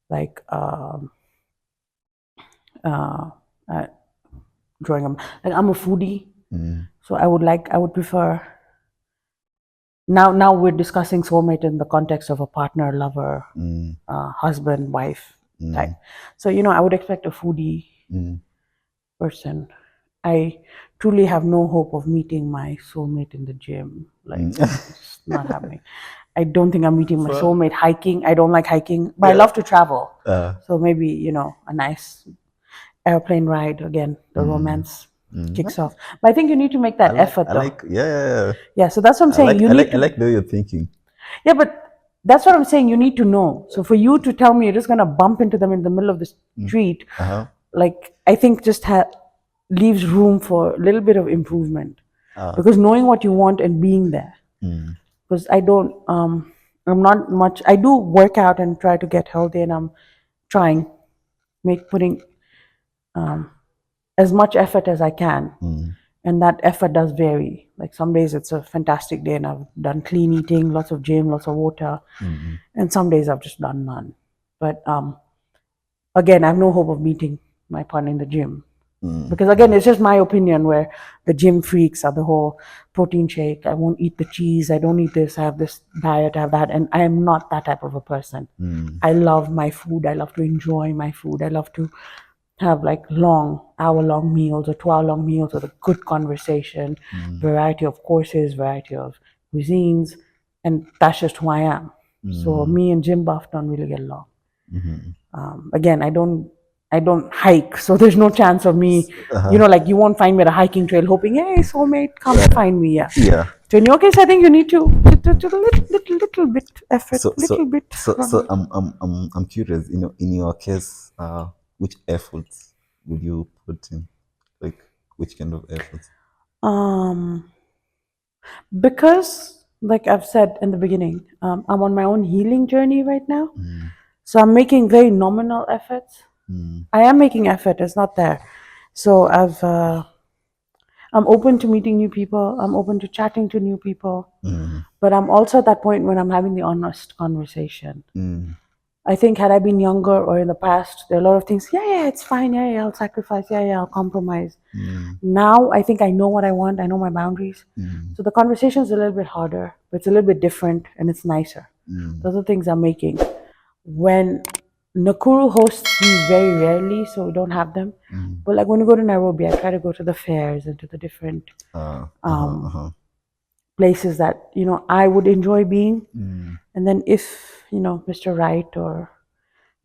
Like drawing them. Like I'm a foodie, so I would prefer. Now we're discussing soulmate in the context of a partner, lover, husband, wife type. So I would expect a foodie person. I truly have no hope of meeting my soulmate in the gym. Like it's not happening. I don't think I'm meeting my soulmate hiking. I don't like hiking, but I love to travel. So maybe a nice airplane ride again. The romance kicks off. But I think you need to make that effort, though. Yeah. So that's what I'm saying. I like the way you're thinking. Yeah, but that's what I'm saying. You need to know. So for you to tell me you're just gonna bump into them in the middle of the street, like I think just leaves room for a little bit of improvement, because knowing what you want and being there. Because I don't, I'm not much. I do work out and try to get healthy, and I'm putting as much effort as I can, and that effort does vary. Like some days it's a fantastic day and I've done clean eating, lots of gym, lots of water, and some days I've just done none. But again, I have no hope of meeting my partner in the gym. Because again, it's just my opinion, where the gym freaks are the whole protein shake, I won't eat the cheese, I don't eat this, I have this diet, I have that, and I am not that type of a person. I love my food, I love to enjoy my food, I love to have like hour-long meals or 2-hour-long meals with a good conversation, variety of courses, variety of cuisines, and that's just who I am. So me and gym buff don't really get along. Again, I don't hike, so there's no chance of me, like you won't find me at a hiking trail hoping, hey, soulmate, come find me. Yeah. So in your case, I think you need to little bit effort, little bit. So I'm curious. In your case, which efforts would you put in? Like, which kind of efforts? Because like I've said in the beginning, I'm on my own healing journey right now. So I'm making very nominal efforts. I am making effort, it's not there. So I'm open to meeting new people, I'm open to chatting to new people, but I'm also at that point when I'm having the honest conversation. I think had I been younger or in the past, there are a lot of things, yeah, it's fine, yeah, I'll sacrifice, yeah, I'll compromise. Now I think I know what I want, I know my boundaries. So the conversation is a little bit harder, but it's a little bit different and it's nicer. Those are things I'm making. When Nakuru hosts these very rarely, so we don't have them. But like when we go to Nairobi, I try to go to the fairs and to the different places that I would enjoy being. And then if Mr. Right or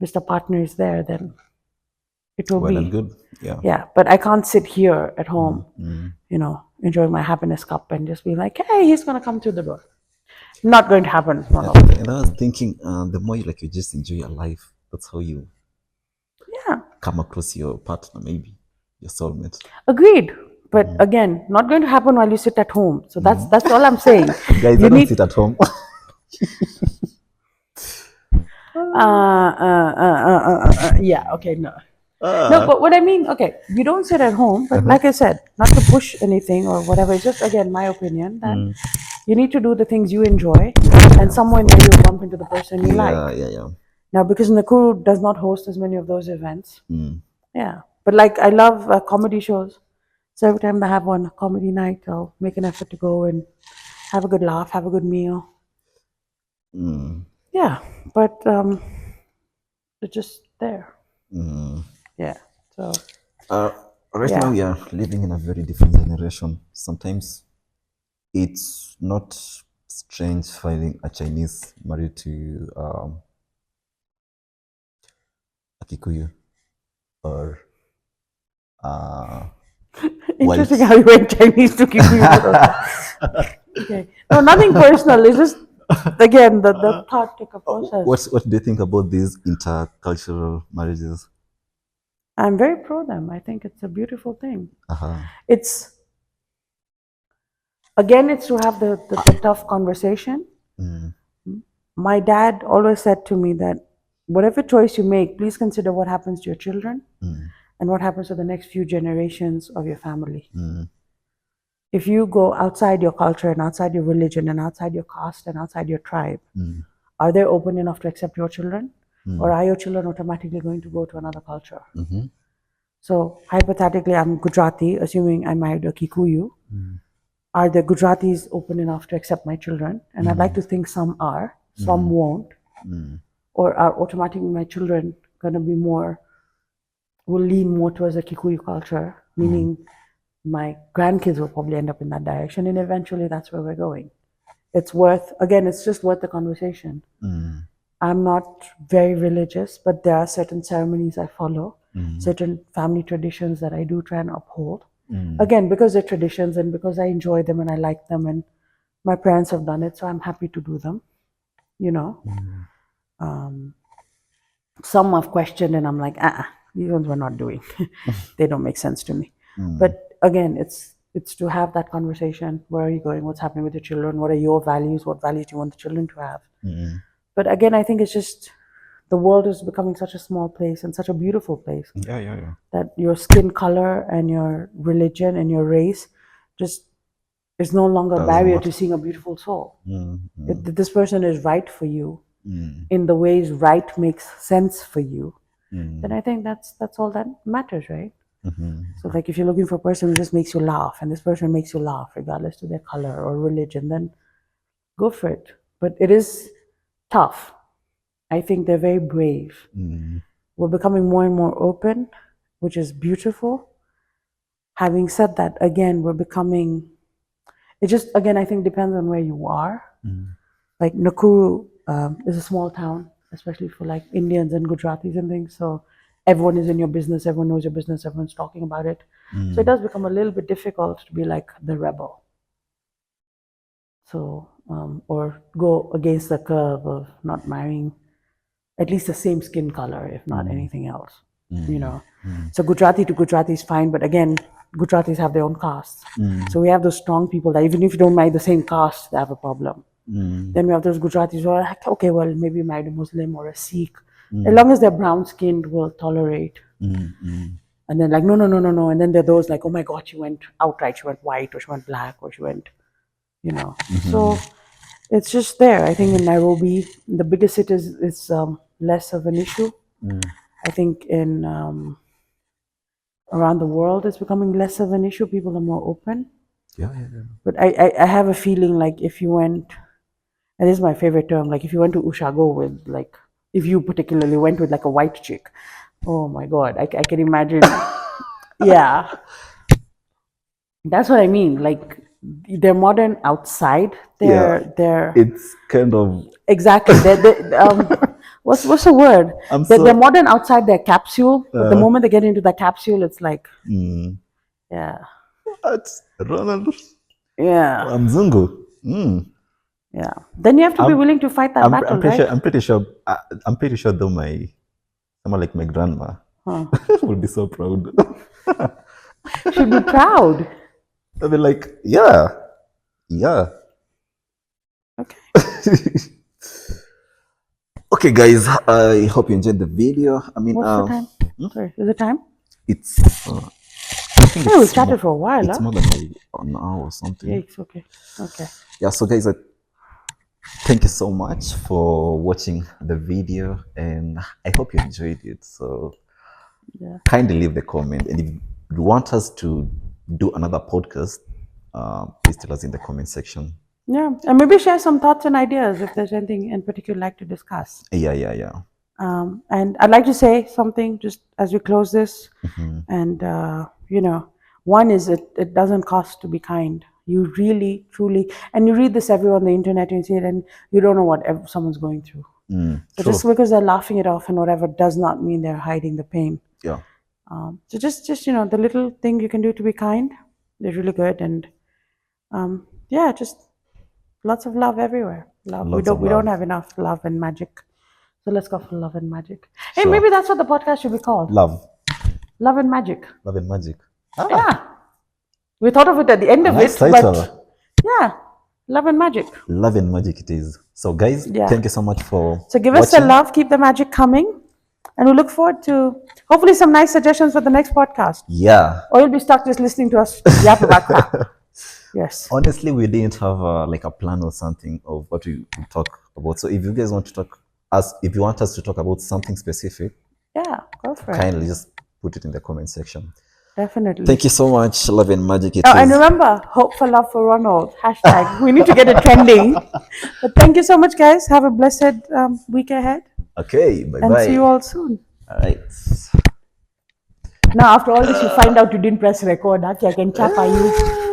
Mr. Partner is there, then it will Well be and good. Yeah. Yeah, but I can't sit here at home, enjoying my happiness cup and just be like, hey, he's gonna come through the door. Not going to happen. And I was thinking, the more you just enjoy your life, that's how you come across your partner, maybe your soulmate. Agreed. But again, not going to happen while you sit at home. So that's all I'm saying. Guys, You I don't sit at home. Yeah, okay, no. No, but what I mean, okay, you don't sit at home, but like I said, not to push anything or whatever, it's just, again, my opinion that you need to do the things you enjoy, and somewhere in there you'll bump into the person you like. Yeah. Now, because Nakuru does not host as many of those events, yeah. But like, I love comedy shows. So every time they have one comedy night, I'll make an effort to go and have a good laugh, have a good meal. Yeah, but it's just there. Yeah. So right now we are living in a very different generation. Sometimes it's not strange finding a Chinese married to a Kikuyu or interesting how you went Chinese to Kikuyu. Okay. No, nothing personal. It's just, again, the thought took a process. What do you think about these intercultural marriages? I'm very pro them. I think it's a beautiful thing. It's to have the tough conversation. My dad always said to me that whatever choice you make, please consider what happens to your children and what happens to the next few generations of your family. If you go outside your culture and outside your religion and outside your caste and outside your tribe, are they open enough to accept your children? Or are your children automatically going to go to another culture? So hypothetically, I'm Gujarati, assuming I married a Kikuyu. Are the Gujaratis open enough to accept my children? And I'd like to think some are, some won't. Or are automatically my children going to be will lean more towards the Kikuyu culture, meaning my grandkids will probably end up in that direction, and eventually that's where we're going. It's just worth the conversation. I'm not very religious, but there are certain ceremonies I follow, certain family traditions that I do try and uphold. Again, because they're traditions and because I enjoy them and I like them and my parents have done it, so I'm happy to do them, Some I've questioned and I'm like, these ones we're not doing. They don't make sense to me. But again, it's to have that conversation. Where are you going? What's happening with your children? What are your values? What values do you want the children to have? But again, I think it's just the world is becoming such a small place and such a beautiful place. Yeah. That your skin color and your religion and your race just is no longer a Doesn't barrier matter. to seeing a beautiful soul. Mm-hmm. If this person is right for you in the ways right makes sense for you, then I think that's all that matters, right? So like if you're looking for a person who just makes you laugh, and this person makes you laugh regardless to their color or religion, then go for it. But it is tough. I think they're very brave. We're becoming more and more open, which is beautiful. Having said that, again, we're becoming, it just, again, I think depends on where you are. Like Nakuru is a small town, especially for like Indians and Gujaratis and things. So everyone is in your business, everyone knows your business, everyone's talking about it. So it does become a little bit difficult to be like the rebel. So, or go against the curve of not marrying at least the same skin color, if not anything else. You know, so Gujarati to Gujarati is fine, but again, Gujaratis have their own castes. So we have those strong people that even if you don't marry the same caste, they have a problem. Then we have those Gujaratis who are like, okay, well, maybe you married a Muslim or a Sikh. As long as they're brown skinned, we'll tolerate. And then like, no, no, no, no, no. And then there are those like, oh my God, she went outright, she went white, or she went black, or she went, you know. So it's just there. I think in Nairobi, the bigger cities, it's less of an issue. I think in around the world, it's becoming less of an issue. People are more open. Yeah. But I have a feeling like if you went, and this is my favorite term, like if you went to Ushago with like, if you particularly went with like a white chick, oh my God, I can imagine. Yeah. That's what I mean. Like they're modern outside. They're It's kind of exactly. What's the word? They're modern outside their capsule, but the moment they get into the capsule, it's like, yeah, That's Ronald. yeah, Mzungu. yeah. Then you have to be willing to fight that battle, I'm pretty right? sure. I'm pretty sure. Though someone like my grandma would be so proud. Should be proud. They'll be like, yeah. Okay. Okay, guys. I hope you enjoyed the video. I mean, What's the time? Sorry, is it time? it's. I think Hey, we chatted for a while. It's more than an hour or something. Yikes, okay. Yeah. So, guys, thank you so much for watching the video, and I hope you enjoyed it. So, kindly leave the comment, and if you want us to do another podcast, please tell us in the comment section. Yeah, and maybe share some thoughts and ideas if there's anything in particular you'd like to discuss. Yeah. And I'd like to say something just as we close this. And, you know, one is it doesn't cost to be kind. You really, truly, and you read this everywhere on the internet, you see it, and you don't know what someone's going through. So just because they're laughing it off and whatever does not mean they're hiding the pain. Yeah. So just you know, the little thing you can do to be kind is really good. And yeah, just lots of love everywhere. Love. We don't have enough love and magic. So let's go for love and magic. Hey, maybe that's what the podcast should be called. Love and magic. Love and magic. Yeah. We thought of it at the end of nice it, title. but yeah, love and magic. Love and magic it is. So guys, thank you so much for give us the love, keep the magic coming, and we look forward to hopefully some nice suggestions for the next podcast. Yeah. Or you'll be stuck just listening to us yap about crap. Yes. Honestly, we didn't have like a plan or something of what we talk about. So if you guys want to talk if you want us to talk about something specific, yeah, go for it. Kindly just put it in the comment section. Definitely. Thank you so much. Love and magic it is. And remember, hope for love for Ronald. # we need to get it trending. But thank you so much, guys. Have a blessed week ahead. Okay, bye-bye. And see you all soon. All right. Now, after all this, you find out you didn't press record. I can chapa you.